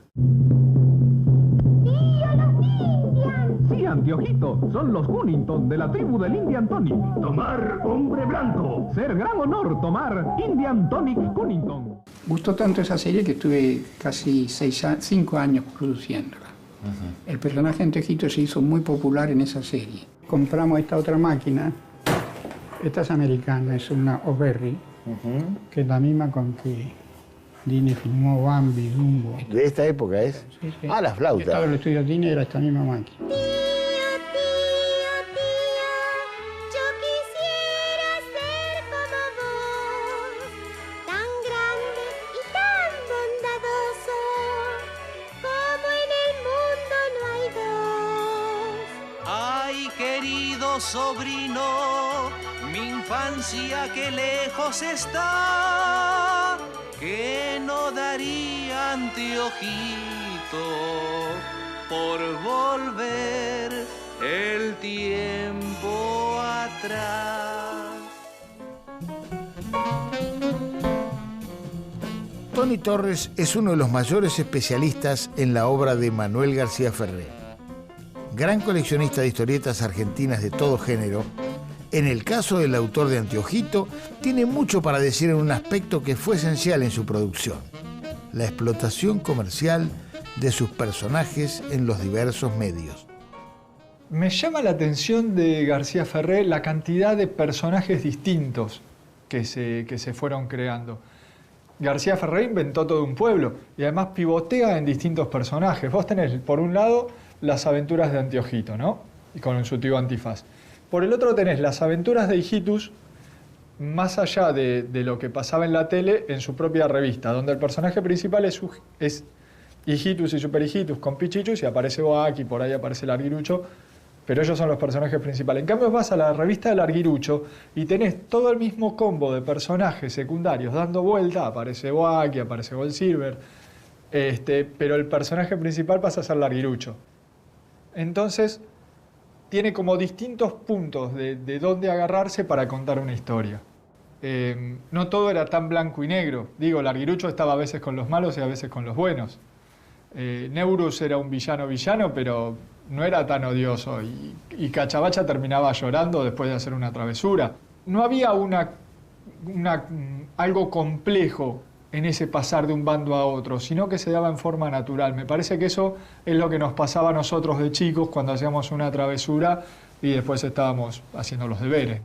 Sí, Anteojito, son los Cunnington de la tribu del Indian Tonic. Tomar hombre blanco. Ser gran honor tomar Indian Tonic Cunnington. Gustó tanto esa serie que estuve casi 5 años produciéndola. El personaje Anteojito se hizo muy popular en esa serie. Compramos esta otra máquina, esta es americana, es una O'Berry, que es la misma con que Disney filmó Bambi, Dumbo. ¿De esta época es? Sí, sí. Ah, la flauta. Estaba en el estudio Disney, era esta misma máquina. Sobrino, mi infancia que lejos está, que no daría Anteojito por volver el tiempo atrás. Tony Torres es uno de los mayores especialistas en la obra de Manuel García Ferré. Gran coleccionista de historietas argentinas de todo género, en el caso del autor de Anteojito, tiene mucho para decir en un aspecto que fue esencial en su producción: la explotación comercial de sus personajes en los diversos medios. Me llama la atención de García Ferré la cantidad de personajes distintos que se fueron creando. García Ferré inventó todo un pueblo y además pivotea en distintos personajes. Vos tenés, por un lado, las aventuras de Anteojito, ¿no? Y con su tío Antifaz. Por el otro tenés las aventuras de Hijitus, más allá de lo que pasaba en la tele, en su propia revista, donde el personaje principal es Hijitus y Super Hijitus con Pichichus, y aparece Boaki, por ahí aparece Larguirucho, pero ellos son los personajes principales. En cambio vas a la revista de Larguirucho y tenés todo el mismo combo de personajes secundarios dando vuelta, aparece Boaki, aparece Gold Silver, pero el personaje principal pasa a ser Larguirucho. Entonces, tiene como distintos puntos de dónde agarrarse para contar una historia. No todo era tan blanco y negro. Digo, Larguirucho estaba a veces con los malos y a veces con los buenos. Neurus era un villano, pero no era tan odioso. Y Cachabacha terminaba llorando después de hacer una travesura. No había algo complejo en ese pasar de un bando a otro, sino que se daba en forma natural. Me parece que eso es lo que nos pasaba a nosotros de chicos cuando hacíamos una travesura y después estábamos haciendo los deberes.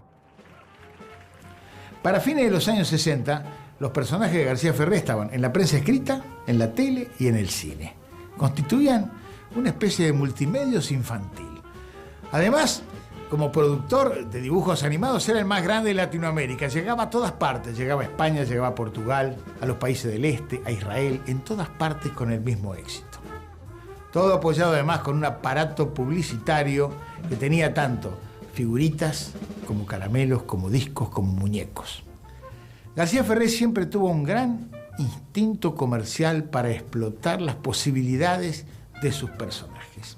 Para fines de los años 60, los personajes de García Ferré estaban en la prensa escrita, en la tele y en el cine. Constituían una especie de multimedios infantil. Además, como productor de dibujos animados, era el más grande de Latinoamérica. Llegaba a todas partes. Llegaba a España, llegaba a Portugal, a los países del este, a Israel, en todas partes con el mismo éxito. Todo apoyado además con un aparato publicitario que tenía tanto figuritas como caramelos, como discos, como muñecos. García Ferré siempre tuvo un gran instinto comercial para explotar las posibilidades de sus personajes.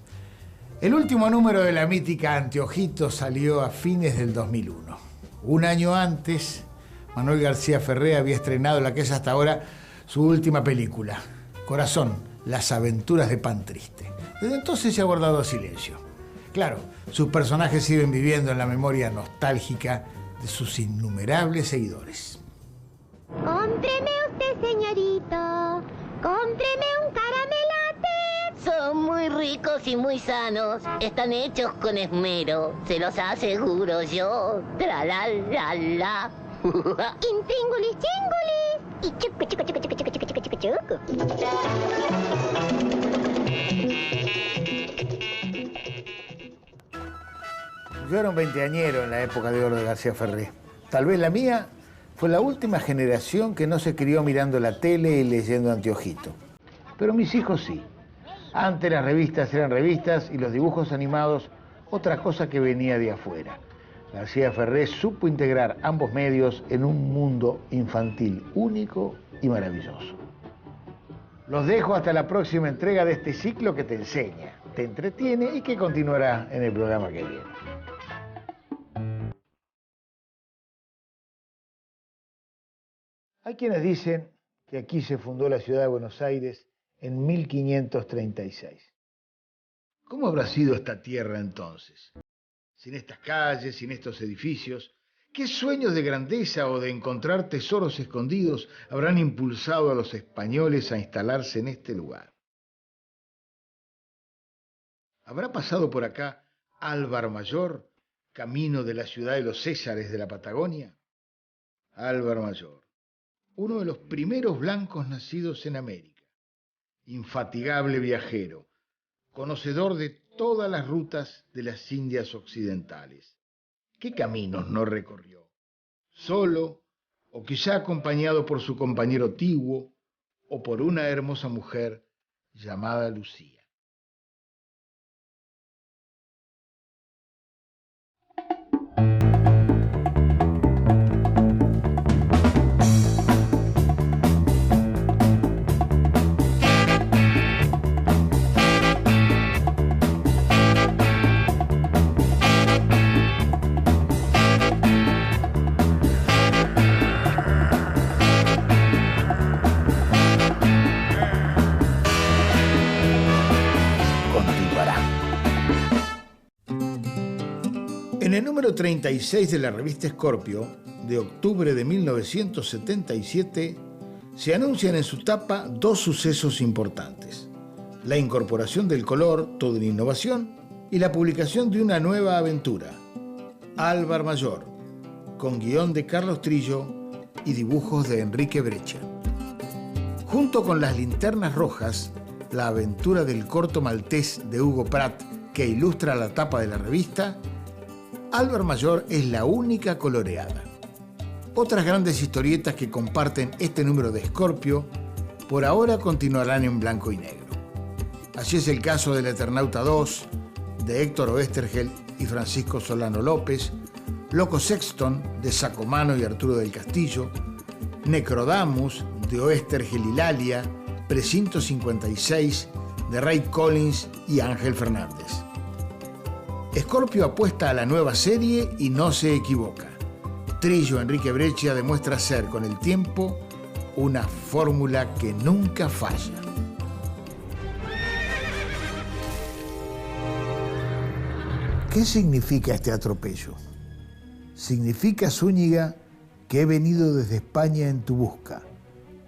El último número de la mítica Anteojito salió a fines del 2001. Un año antes, Manuel García Ferré había estrenado la que es hasta ahora su última película, Corazón, las aventuras de Pan Triste. Desde entonces se ha guardado silencio. Claro, sus personajes siguen viviendo en la memoria nostálgica de sus innumerables seguidores. Cómpreme usted, señorito, cómpreme un caramelate. Son muy ricos y muy sanos. Están hechos con esmero, se los aseguro yo. Tra la la la. Intríngulis, chingulis. Y chucu, chucu, chucu, chucu, chucu, chucu, chucu, chucu. Yo era un veinteañero en la época de oro de García Ferré. Tal vez la mía fue la última generación que no se crió mirando la tele y leyendo anteojito. Pero mis hijos sí. Antes las revistas eran revistas y los dibujos animados otra cosa que venía de afuera. García Ferré supo integrar ambos medios en un mundo infantil único y maravilloso. Los dejo hasta la próxima entrega de este ciclo que te enseña, te entretiene y que continuará en el programa que viene. Hay quienes dicen que aquí se fundó la ciudad de Buenos Aires en 1536. ¿Cómo habrá sido esta tierra entonces? Sin estas calles, sin estos edificios, ¿qué sueños de grandeza o de encontrar tesoros escondidos habrán impulsado a los españoles a instalarse en este lugar? ¿Habrá pasado por acá Álvar Mayor, camino de la ciudad de los Césares de la Patagonia? Álvar Mayor, uno de los primeros blancos nacidos en América, infatigable viajero, conocedor de todas las rutas de las Indias occidentales. ¿Qué caminos no recorrió? Solo, o quizá acompañado por su compañero Tiguo, o por una hermosa mujer llamada Lucía. En el número 36 de la revista Scorpio, de octubre de 1977, se anuncian en su tapa dos sucesos importantes: la incorporación del color, toda una innovación, y la publicación de una nueva aventura, Álvar Mayor, con guión de Carlos Trillo y dibujos de Enrique Breccia. Junto con Las Linternas Rojas, la aventura del corto maltés de Hugo Pratt, que ilustra la tapa de la revista, Álvar Mayor es la única coloreada. Otras grandes historietas que comparten este número de Scorpio por ahora continuarán en blanco y negro. Así es el caso del Eternauta 2, de Héctor Oesterheld y Francisco Solano López, Loco Sexton, de Sacomano y Arturo del Castillo, Necrodamus, de Oesterheld y Lalia, Precinto 56, de Ray Collins y Ángel Fernández. Scorpio apuesta a la nueva serie y no se equivoca. Trillo Enrique Breccia demuestra ser con el tiempo una fórmula que nunca falla. ¿Qué significa este atropello? Significa, Zúñiga, que he venido desde España en tu busca.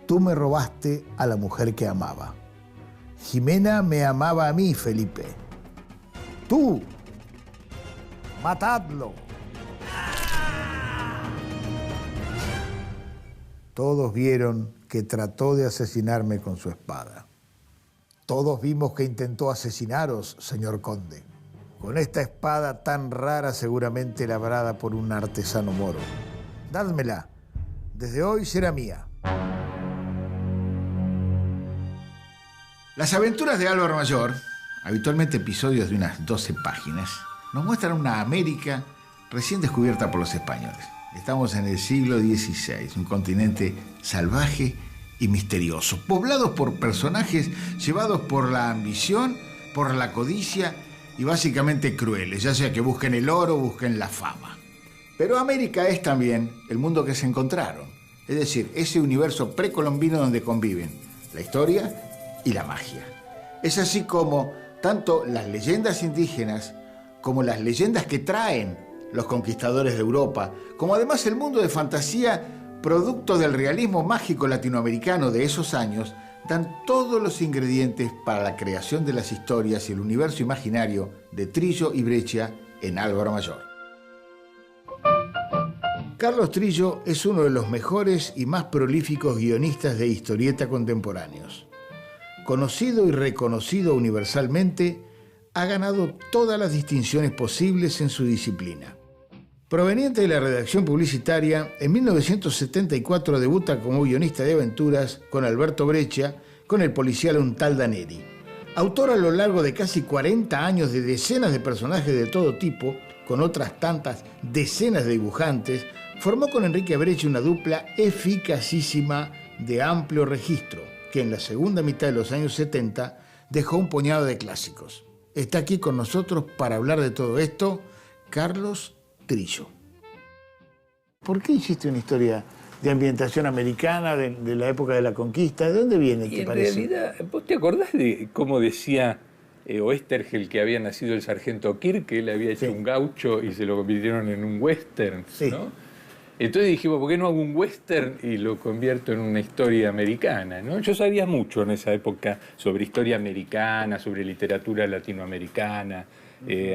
Tú me robaste a la mujer que amaba. Jimena me amaba a mí, Felipe. Tú, matadlo. Todos vieron que trató de asesinarme con su espada. Todos vimos que intentó asesinaros, señor conde, con esta espada tan rara, seguramente labrada por un artesano moro. Dádmela, desde hoy será mía. Las aventuras de Álvar Mayor, habitualmente episodios de unas 12 páginas, nos muestran una América recién descubierta por los españoles. Estamos en el siglo XVI, un continente salvaje y misterioso, poblados por personajes llevados por la ambición, por la codicia y básicamente crueles, ya sea que busquen el oro o busquen la fama. Pero América es también el mundo que se encontraron, es decir, ese universo precolombino donde conviven la historia y la magia. Es así como tanto las leyendas indígenas como las leyendas que traen los conquistadores de Europa, como además el mundo de fantasía producto del realismo mágico latinoamericano de esos años, dan todos los ingredientes para la creación de las historias y el universo imaginario de Trillo y Breccia en Álvar Mayor. Carlos Trillo es uno de los mejores y más prolíficos guionistas de historieta contemporáneos. Conocido y reconocido universalmente, ha ganado todas las distinciones posibles en su disciplina. Proveniente de la redacción publicitaria, en 1974 debuta como guionista de aventuras con Alberto Breccia, con el policial Un tal Daneri. Autor a lo largo de casi 40 años de decenas de personajes de todo tipo, con otras tantas decenas de dibujantes, formó con Enrique Breccia una dupla eficacísima de amplio registro, que en la segunda mitad de los años 70 dejó un puñado de clásicos. Está aquí con nosotros para hablar de todo esto, Carlos Trillo. ¿Por qué hiciste una historia de ambientación americana de la época de la conquista? ¿De dónde viene, te parece? En realidad, ¿vos te acordás de cómo decía Oestergel que había nacido el sargento Kirk, que él había hecho un gaucho y se lo convirtieron en un western? Sí. ¿No? Entonces dijimos, ¿por qué no hago un western y lo convierto en una historia americana? ¿No? Yo sabía mucho en esa época sobre historia americana, sobre literatura latinoamericana.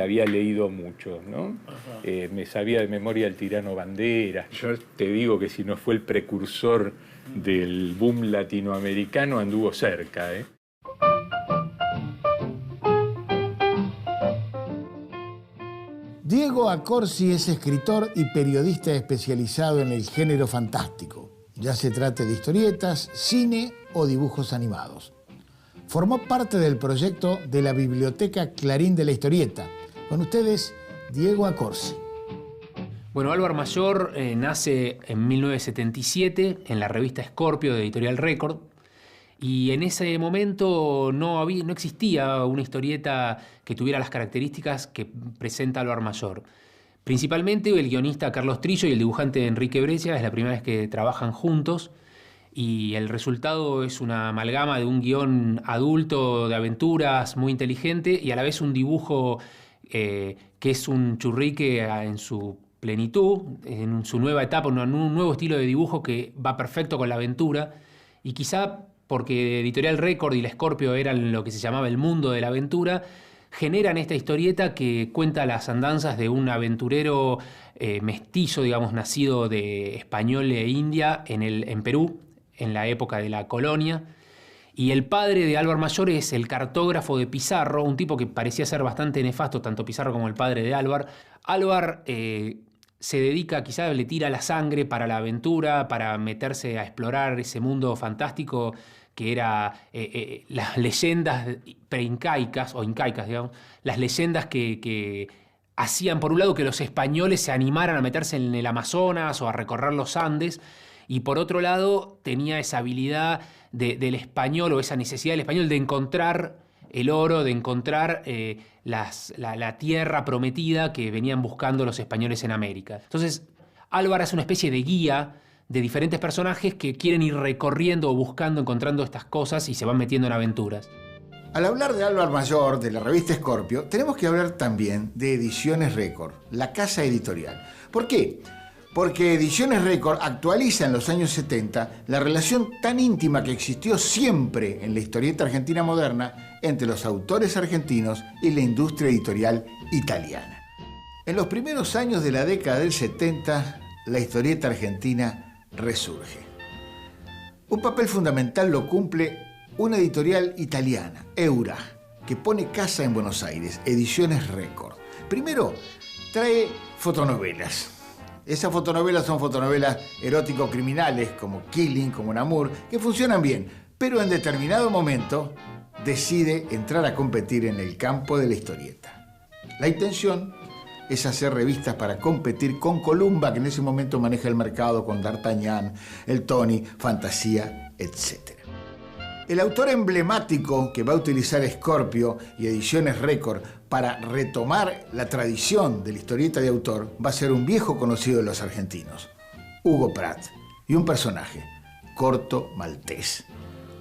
Había leído mucho, ¿no? Me sabía de memoria el tirano Banderas. Yo te digo que si no fue el precursor del boom latinoamericano, anduvo cerca, ¿eh? Diego Accorsi es escritor y periodista especializado en el género fantástico, ya se trate de historietas, cine o dibujos animados. Formó parte del proyecto de la Biblioteca Clarín de la Historieta. Con ustedes, Diego Accorsi. Bueno, Álvar Mayor nace en 1977 en la revista Scorpio de Editorial Record. Y en ese momento no existía una historieta que tuviera las características que presenta Álvar Mayor. Principalmente el guionista Carlos Trillo y el dibujante Enrique Breccia es la primera vez que trabajan juntos y el resultado es una amalgama de un guión adulto de aventuras muy inteligente y a la vez un dibujo que es un churrique en su plenitud, en su nueva etapa, un nuevo estilo de dibujo que va perfecto con la aventura y quizá porque Editorial Record y la Scorpio eran lo que se llamaba el mundo de la aventura, generan esta historieta que cuenta las andanzas de un aventurero mestizo, digamos, nacido de español e india en Perú, en la época de la colonia. Y el padre de Álvar Mayor es el cartógrafo de Pizarro, un tipo que parecía ser bastante nefasto, tanto Pizarro como el padre de Álvar. Álvar se dedica, quizás le tira la sangre para la aventura, para meterse a explorar ese mundo fantástico que era las leyendas preincaicas, o incaicas, digamos, las leyendas que hacían, por un lado, que los españoles se animaran a meterse en el Amazonas o a recorrer los Andes, y por otro lado tenía esa habilidad del español, o esa necesidad del español de encontrar el oro, de encontrar la tierra prometida que venían buscando los españoles en América. Entonces, Álvar es una especie de guía de diferentes personajes que quieren ir recorriendo o buscando, encontrando estas cosas y se van metiendo en aventuras. Al hablar de Álvar Mayor, de la revista Scorpio, tenemos que hablar también de Ediciones Record, la casa editorial. ¿Por qué? Porque Ediciones Record actualiza en los años 70 la relación tan íntima que existió siempre en la historieta argentina moderna entre los autores argentinos y la industria editorial italiana. En los primeros años de la década del 70, la historieta argentina resurge. Un papel fundamental lo cumple una editorial italiana, Eura, que pone casa en Buenos Aires, Ediciones Record. Primero, trae fotonovelas. Esas fotonovelas son fotonovelas erótico-criminales, como Killing, como Namur, que funcionan bien, pero en determinado momento decide entrar a competir en el campo de la historieta. La intención es hacer revistas para competir con Columba, que en ese momento maneja el mercado con D'Artagnan, el Tony, Fantasía, etc. El autor emblemático que va a utilizar Scorpio y Ediciones Record para retomar la tradición de la historieta de autor va a ser un viejo conocido de los argentinos, Hugo Pratt, y un personaje, Corto Maltés.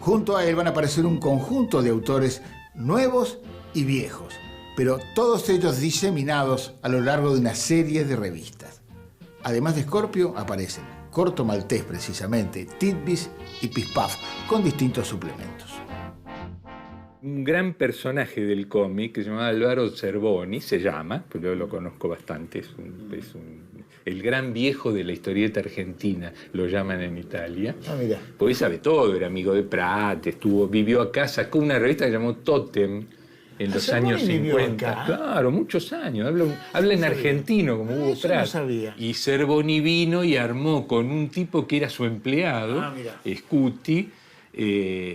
Junto a él van a aparecer un conjunto de autores nuevos y viejos, pero todos ellos diseminados a lo largo de una serie de revistas. Además de Scorpio, aparecen Corto Maltés precisamente, Titbis y Pispaf, con distintos suplementos. Un gran personaje del cómic que se llamaba Álvaro Zerboni, se llama, pues yo lo conozco bastante, el gran viejo de la historieta argentina, lo llaman en Italia. Ah, mira. Porque sabe todo, era amigo de Prat, vivió acá, sacó una revista que se llamó Totem en los años 50. Claro, muchos años. Habla en argentino, como Hugo Prat. No sabía. Y Zerboni vino y armó con un tipo que era su empleado, Scuti,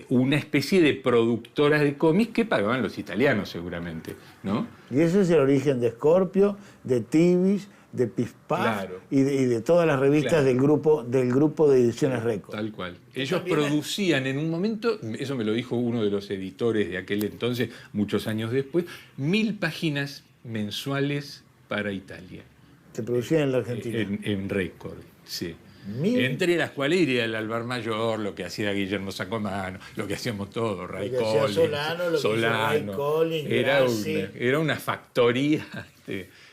una especie de productoras de cómics que pagaban los italianos seguramente, ¿no? Y ese es el origen de Scorpio, de Tibis, de Pispaf y de todas las revistas del grupo de Ediciones Record. Tal cual. Ellos producían en un momento, eso me lo dijo uno de los editores de aquel entonces, muchos años después, 1000 páginas mensuales para Italia. Se producían en la Argentina. En Record, sí. Entre las cuales iría el Alvar Mayor, lo que hacía Guillermo Sacomano, lo que hacíamos todos, Ray Collins, Solano. Era una factoría.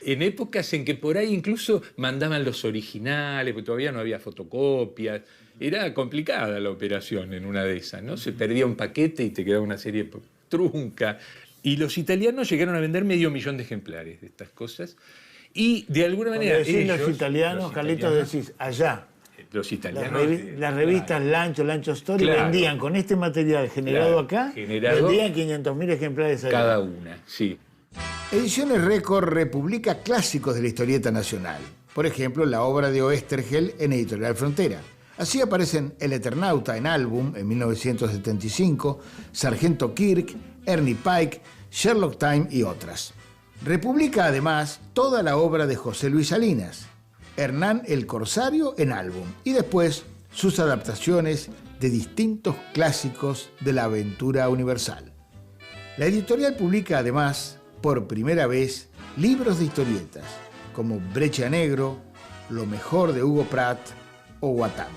En épocas en que por ahí incluso mandaban los originales, porque todavía no había fotocopias. Era complicada la operación en una de esas, ¿no? Se perdía un paquete y te quedaba una serie trunca. Y los italianos llegaron a vender 500.000 de ejemplares de estas cosas. Y de alguna manera los italianos, Carlitos, decís, allá. Los italianos. Las revistas Lancho Story vendían con este material generado acá, vendían 500.000 ejemplares allá. Cada una, sí. Ediciones Record republica clásicos de la historieta nacional. Por ejemplo, la obra de Oesterheld en Editorial Frontera. Así aparecen El Eternauta en Álbum en 1975, Sargento Kirk, Ernie Pike, Sherlock Time y otras. Republica además toda la obra de José Luis Salinas, Hernán el Corsario en Álbum y después sus adaptaciones de distintos clásicos de la aventura universal. La editorial publica además, por primera vez, libros de historietas como Brecha Negro, Lo mejor de Hugo Pratt o Watami.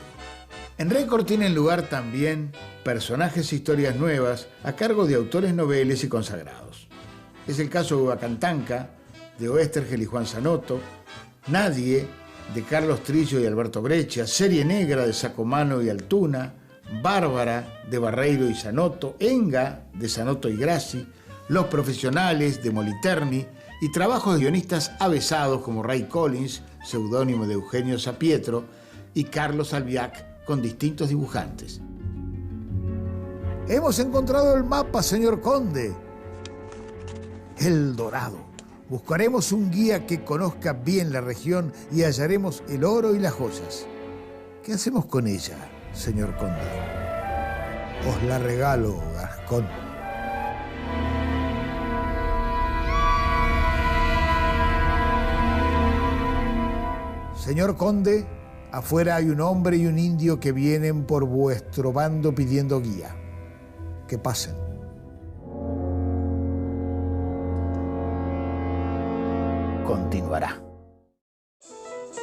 En Record tienen lugar también personajes e historias nuevas a cargo de autores noveles y consagrados. Es el caso de Huacantanca, de Oesterheld y Juan Zanotto, Nadie, de Carlos Trillo y Alberto Breccia, Serie Negra de Sacomano y Altuna, Bárbara, de Barreiro y Zanotto, Enga, de Zanotto y Grassi, Los Profesionales, de Moliterni, y trabajos de guionistas avesados como Ray Collins, seudónimo de Eugenio Sapietro, y Carlos Albiac, con distintos dibujantes. Hemos encontrado el mapa, señor Conde. El Dorado. Buscaremos un guía que conozca bien la región y hallaremos el oro y las joyas. ¿Qué hacemos con ella, señor Conde? Os la regalo, Gascón. Señor Conde, afuera hay un hombre y un indio que vienen por vuestro bando pidiendo guía. Que pasen. Continuará.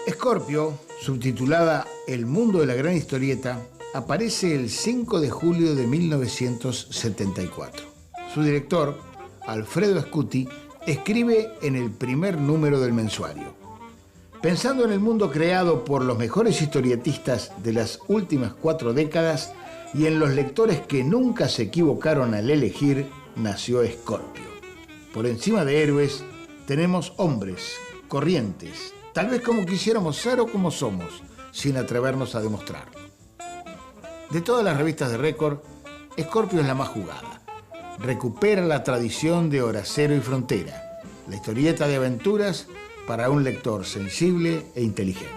Scorpio, subtitulada El mundo de la gran historieta, aparece el 5 de julio de 1974. Su director, Alfredo Scuti, escribe en el primer número del mensuario: pensando en el mundo creado por los mejores historietistas de las últimas 4 décadas y en los lectores que nunca se equivocaron al elegir, nació Scorpio. Por encima de héroes, tenemos hombres, corrientes, tal vez como quisiéramos ser o como somos, sin atrevernos a demostrarlo. De todas las revistas de Record, Scorpio es la más jugada. Recupera la tradición de Horacero y Frontera, la historieta de aventuras para un lector sensible e inteligente.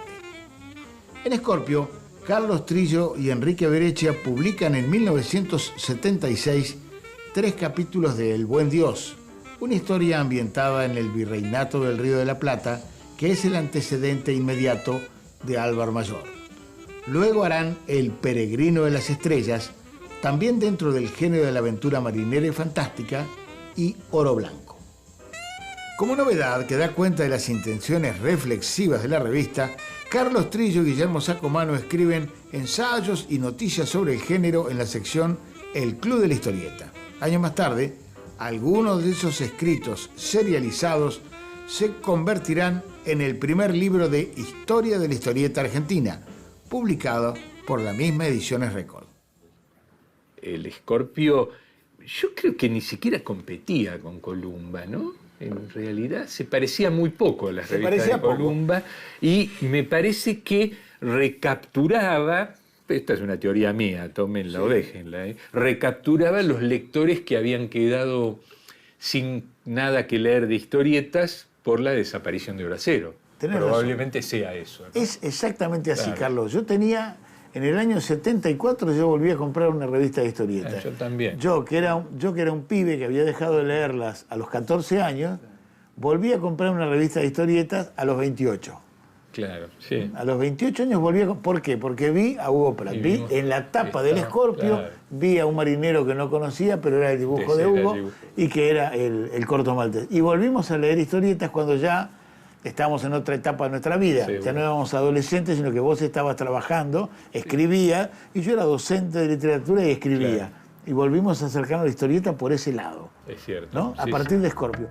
En Scorpio, Carlos Trillo y Enrique Breccia publican en 1976 3 capítulos de El Buen Dios, una historia ambientada en el Virreinato del Río de la Plata, que es el antecedente inmediato de Álvar Mayor. Luego harán El Peregrino de las Estrellas, también dentro del género de la aventura marinera y fantástica, y Oro Blanco. Como novedad que da cuenta de las intenciones reflexivas de la revista, Carlos Trillo y Guillermo Sacomano escriben ensayos y noticias sobre el género en la sección El Club de la Historieta. Años más tarde, algunos de esos escritos serializados se convertirán en el primer libro de Historia de la Historieta Argentina, publicado por la misma Ediciones Record. El Scorpio yo creo que ni siquiera competía con Columba, ¿no? En realidad se parecía muy poco a las revistas de Columba y me parece que recapturaba, esta es una teoría mía, tómenla o déjenla, recapturaba los lectores que habían quedado sin nada que leer de historietas por la desaparición de Hora Cero. Probablemente sea eso, ¿no? Es exactamente así, Carlos. Yo tenía, en el año 74, yo volví a comprar una revista de historietas. Yo también. Yo que era un pibe que había dejado de leerlas a los 14 años, volví a comprar una revista de historietas a los 28. Claro, sí. A los 28 años volví a... ¿Por qué? Porque vi a Hugo Pratt. Vi en la tapa del Escorpio, vi a un marinero que no conocía, pero era el dibujo de Hugo, y que era el corto maltés. Y volvimos a leer historietas cuando ya estábamos en otra etapa de nuestra vida. Sí, ya no éramos adolescentes, sino que vos estabas trabajando, escribías, y yo era docente de literatura y escribía. Claro. Y volvimos a acercarnos a la historieta por ese lado. Es cierto. ¿No? A partir de Escorpio.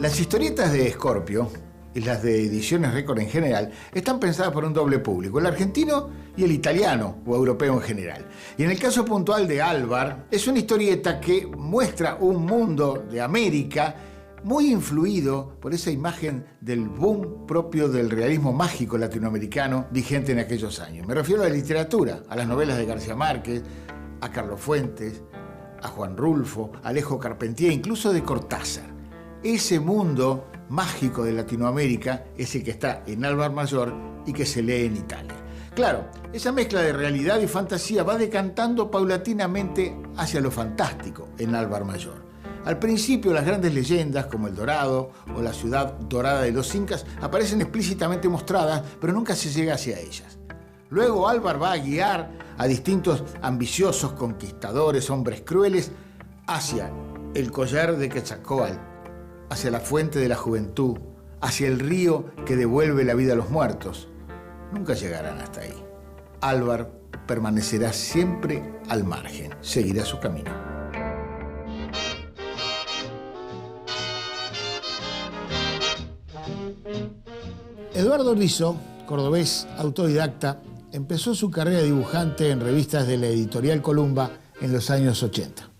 Las historietas de Escorpio y las de Ediciones Récord en general están pensadas por un doble público, el argentino y el italiano o europeo en general. Y en el caso puntual de Álvar, es una historieta que muestra un mundo de América muy influido por esa imagen del boom propio del realismo mágico latinoamericano vigente en aquellos años. Me refiero a la literatura, a las novelas de García Márquez, a Carlos Fuentes, a Juan Rulfo, a Alejo Carpentier, incluso de Cortázar. Ese mundo mágico de Latinoamérica es el que está en Álvar Mayor y que se lee en Italia. Claro, esa mezcla de realidad y fantasía va decantando paulatinamente hacia lo fantástico en Álvar Mayor. Al principio, las grandes leyendas como El Dorado o la ciudad dorada de los Incas aparecen explícitamente mostradas, pero nunca se llega hacia ellas. Luego Álvar va a guiar a distintos ambiciosos conquistadores, hombres crueles, hacia el collar de Quetzalcóatl, hacia la fuente de la juventud, hacia el río que devuelve la vida a los muertos. Nunca llegarán hasta ahí. Álvar permanecerá siempre al margen, seguirá su camino. Eduardo Rizzo, cordobés autodidacta, empezó su carrera de dibujante en revistas de la editorial Columba en los años 80.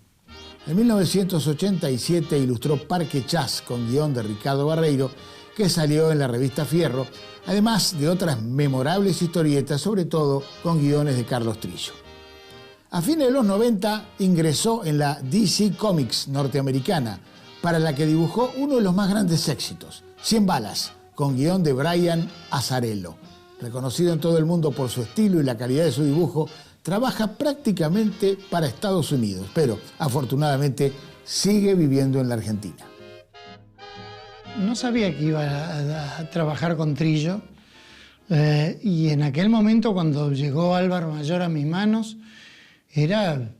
En 1987 ilustró Parque Chas con guión de Ricardo Barreiro, que salió en la revista Fierro, además de otras memorables historietas, sobre todo con guiones de Carlos Trillo. A fines de los 90 ingresó en la DC Comics norteamericana, para la que dibujó uno de los más grandes éxitos, 100 balas, con guión de Brian Azzarello. Reconocido en todo el mundo por su estilo y la calidad de su dibujo, trabaja prácticamente para Estados Unidos, pero afortunadamente sigue viviendo en la Argentina. No sabía que iba a trabajar con Trillo, y en aquel momento cuando llegó Álvar Mayor a mis manos, era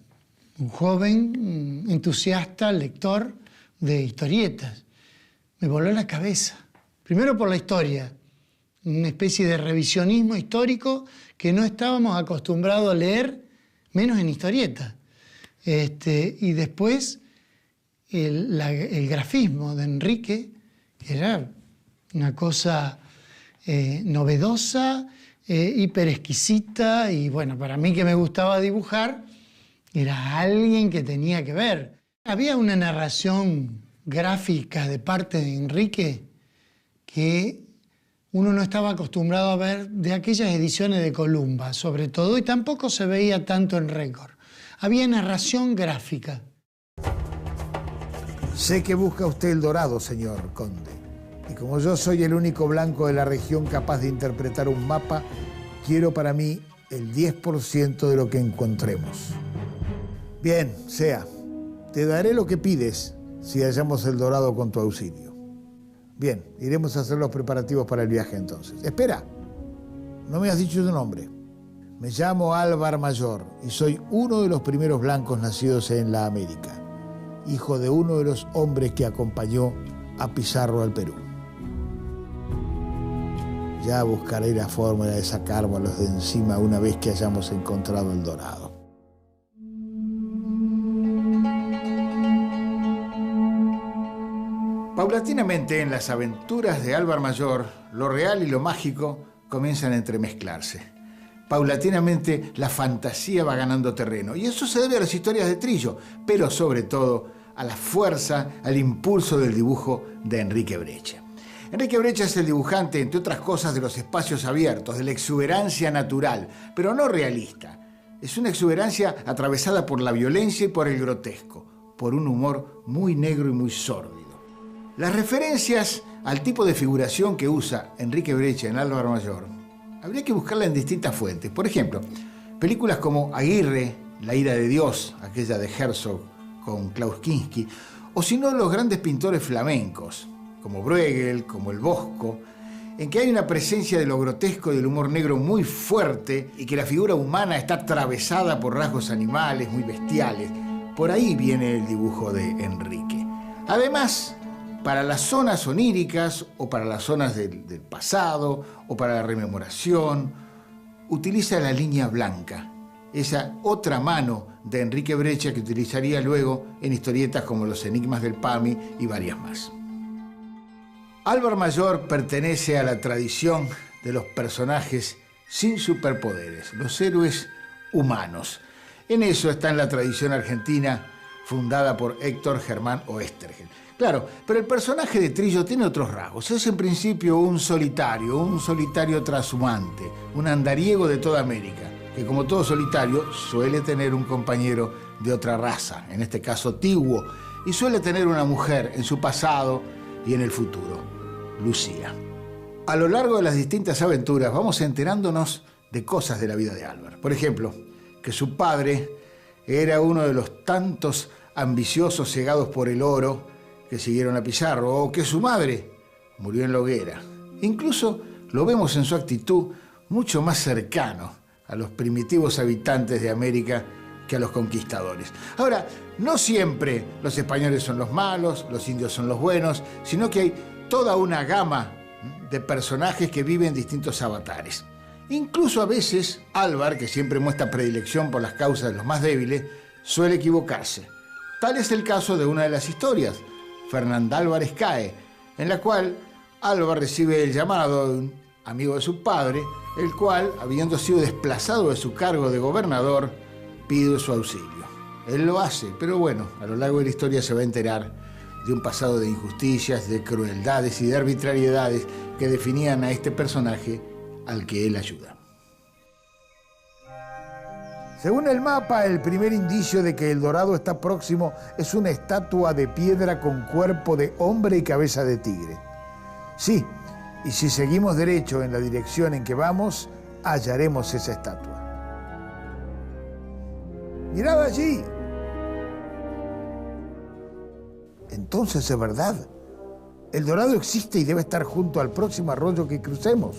un joven entusiasta, lector de historietas. Me voló la cabeza. Primero por la historia, una especie de revisionismo histórico que no estábamos acostumbrados a leer, menos en historietas. Y después el grafismo de Enrique, que era una cosa novedosa, hiper exquisita, y bueno, para mí que me gustaba dibujar, era alguien que tenía que ver. Había una narración gráfica de parte de Enrique que uno no estaba acostumbrado a ver de aquellas ediciones de Columba, sobre todo, y tampoco se veía tanto en Récord. Había narración gráfica. Sé que busca usted el dorado, señor conde. Y como yo soy el único blanco de la región capaz de interpretar un mapa, quiero para mí el 10% de lo que encontremos. Bien, sea. Te daré lo que pides si hallamos el dorado con tu auxilio. Bien, iremos a hacer los preparativos para el viaje entonces. Espera, no me has dicho tu nombre. Me llamo Álvar Mayor y soy uno de los primeros blancos nacidos en la América, hijo de uno de los hombres que acompañó a Pizarro al Perú. Ya buscaré la forma de sacármelos de encima una vez que hayamos encontrado el dorado. Paulatinamente, en las aventuras de Álvar Mayor, lo real y lo mágico comienzan a entremezclarse. paulatinamente la fantasía va ganando terreno. Y eso se debe a las historias de Trillo, pero sobre todo a la fuerza, al impulso del dibujo de Enrique Breccia. Enrique Breccia es el dibujante, entre otras cosas, de los espacios abiertos, de la exuberancia natural, pero no realista. Es una exuberancia atravesada por la violencia y por el grotesco, por un humor muy negro y muy sórdido. Las referencias al tipo de figuración que usa Enrique Breccia en Álvaro Mayor habría que buscarla en distintas fuentes. Por ejemplo, películas como Aguirre, La ira de Dios, aquella de Herzog con Klaus Kinski, o si no los grandes pintores flamencos, como Bruegel, como El Bosco, en que hay una presencia de lo grotesco y del humor negro muy fuerte y que la figura humana está atravesada por rasgos animales muy bestiales. Por ahí viene el dibujo de Enrique. Además, para las zonas oníricas o para las zonas del pasado o para la rememoración, utiliza la línea blanca, esa otra mano de Enrique Breccia que utilizaría luego en historietas como Los enigmas del Pami y varias más. Álvaro Mayor pertenece a la tradición de los personajes sin superpoderes, los héroes humanos. En eso está en la tradición argentina fundada por Héctor Germán Oesterheld. Claro, pero el personaje de Trillo tiene otros rasgos. Es en principio un solitario trashumante, un andariego de toda América, que como todo solitario suele tener un compañero de otra raza, en este caso Tiguo, y suele tener una mujer en su pasado y en el futuro, Lucía. A lo largo de las distintas aventuras vamos enterándonos de cosas de la vida de Álvaro. Por ejemplo, que su padre era uno de los tantos ambiciosos cegados por el oro que siguieron a Pizarro, o que su madre murió en la hoguera. Incluso lo vemos en su actitud mucho más cercano a los primitivos habitantes de América que a los conquistadores. Ahora, no siempre los españoles son los malos, los indios son los buenos, sino que hay toda una gama de personajes que viven distintos avatares. Incluso a veces Álvar, que siempre muestra predilección por las causas de los más débiles, suele equivocarse. Tal es el caso de una de las historias, Fernanda Álvarez Cae, en la cual Álvar recibe el llamado de un amigo de su padre, el cual, habiendo sido desplazado de su cargo de gobernador, pide su auxilio. Él lo hace, pero bueno, a lo largo de la historia se va a enterar de un pasado de injusticias, de crueldades y de arbitrariedades que definían a este personaje al que él ayuda. Según el mapa, el primer indicio de que El Dorado está próximo es una estatua de piedra con cuerpo de hombre y cabeza de tigre. Sí, y si seguimos derecho en la dirección en que vamos, hallaremos esa estatua. ¡Mirad allí! Entonces es verdad. El Dorado existe y debe estar junto al próximo arroyo que crucemos.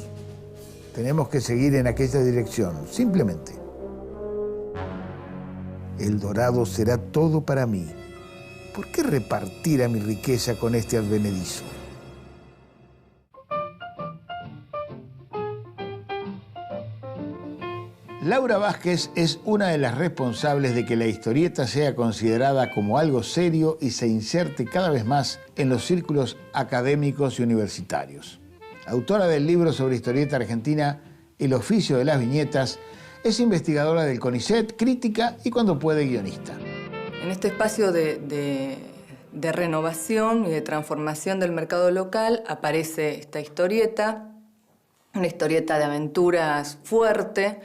Tenemos que seguir en aquella dirección, simplemente. El Dorado será todo para mí. ¿Por qué repartir a mi riqueza con este advenedizo? Laura Vázquez es una de las responsables de que la historieta sea considerada como algo serio y se inserte cada vez más en los círculos académicos y universitarios. Autora del libro sobre historieta argentina El oficio de las viñetas, es investigadora del CONICET, crítica y cuando puede guionista. En este espacio de renovación y de transformación del mercado local aparece esta historieta, una historieta de aventuras fuerte,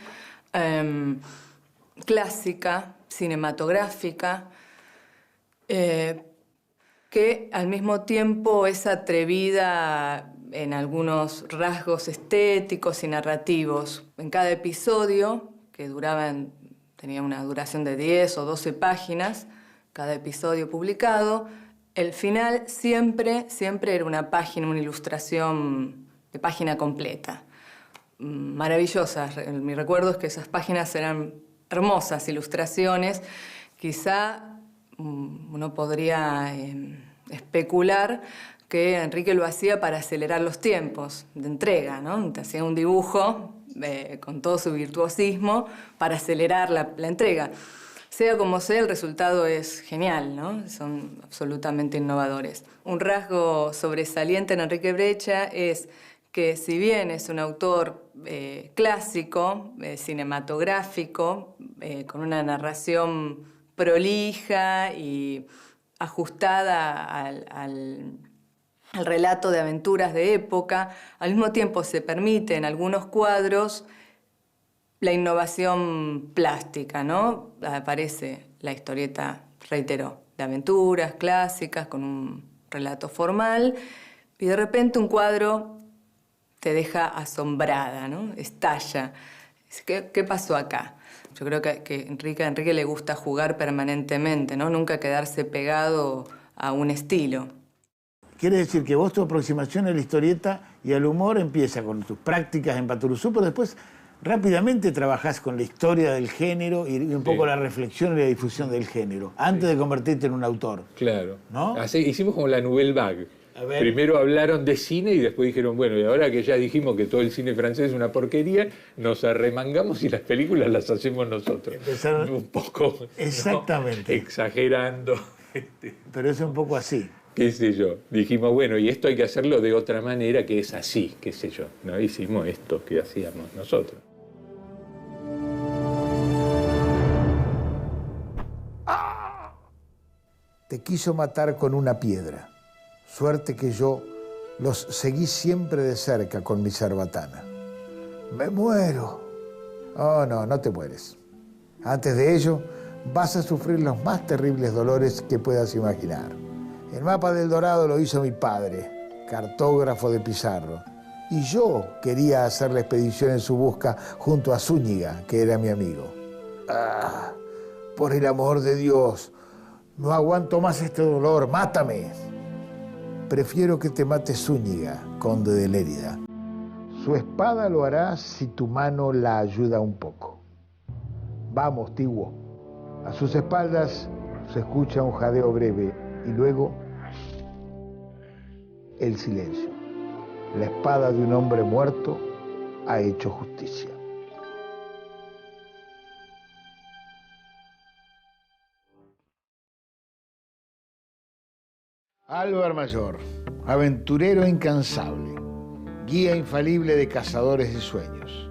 clásica, cinematográfica, que al mismo tiempo es atrevida en algunos rasgos estéticos y narrativos. En cada episodio, que tenía una duración de 10 o 12 páginas, cada episodio publicado, el final siempre era una página, una ilustración de página completa. Maravillosas. Mi recuerdo es que esas páginas eran hermosas ilustraciones. Quizá uno podría especular que Enrique lo hacía para acelerar los tiempos de entrega, ¿no? Te hacía un dibujo con todo su virtuosismo para acelerar la entrega. Sea como sea, el resultado es genial, ¿no? Son absolutamente innovadores. Un rasgo sobresaliente en Enrique Breccia es que si bien es un autor clásico, cinematográfico, con una narración prolija y ajustada al relato de aventuras de época, al mismo tiempo se permite en algunos cuadros la innovación plástica, ¿no? Aparece la historieta, reitero, de aventuras clásicas con un relato formal y de repente un cuadro te deja asombrada, ¿no? Estalla. ¿Qué pasó acá? Yo creo que a Enrique le gusta jugar permanentemente, ¿no? Nunca quedarse pegado a un estilo. Quiere decir que vos tu aproximación a la historieta y al humor empieza con tus prácticas en Patoruzú, pero después rápidamente trabajás con la historia del género y un poco la reflexión y la difusión del género, antes de convertirte en un autor. Claro. ¿No? Así, hicimos como la Nouvelle Vague. Primero hablaron de cine y después dijeron, bueno, y ahora que ya dijimos que todo el cine francés es una porquería, nos arremangamos y las películas las hacemos nosotros. Empezaron un poco, exactamente, ¿no? Exagerando. Pero es un poco así. Qué sé yo. Dijimos, bueno, y esto hay que hacerlo de otra manera que es así, qué sé yo. ¿No? Hicimos esto que hacíamos nosotros. Te quiso matar con una piedra. Suerte que yo los seguí siempre de cerca con mi cerbatana. ¡Me muero! Oh, no, no te mueres. Antes de ello, vas a sufrir los más terribles dolores que puedas imaginar. El mapa del Dorado lo hizo mi padre, cartógrafo de Pizarro. Y yo quería hacer la expedición en su busca junto a Zúñiga, que era mi amigo. ¡Ah! Por el amor de Dios, no aguanto más este dolor, mátame. Prefiero que te mate Zúñiga, conde de Lérida. Su espada lo hará si tu mano la ayuda un poco. Vamos, Tiguo. A sus espaldas se escucha un jadeo breve y luego el silencio. La espada de un hombre muerto ha hecho justicia. Álvar Mayor, aventurero incansable, guía infalible de cazadores de sueños.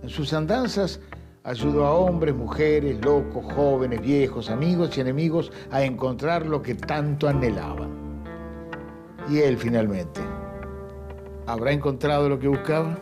En sus andanzas ayudó a hombres, mujeres, locos, jóvenes, viejos, amigos y enemigos a encontrar lo que tanto anhelaban. Y él finalmente, ¿habrá encontrado lo que buscaba?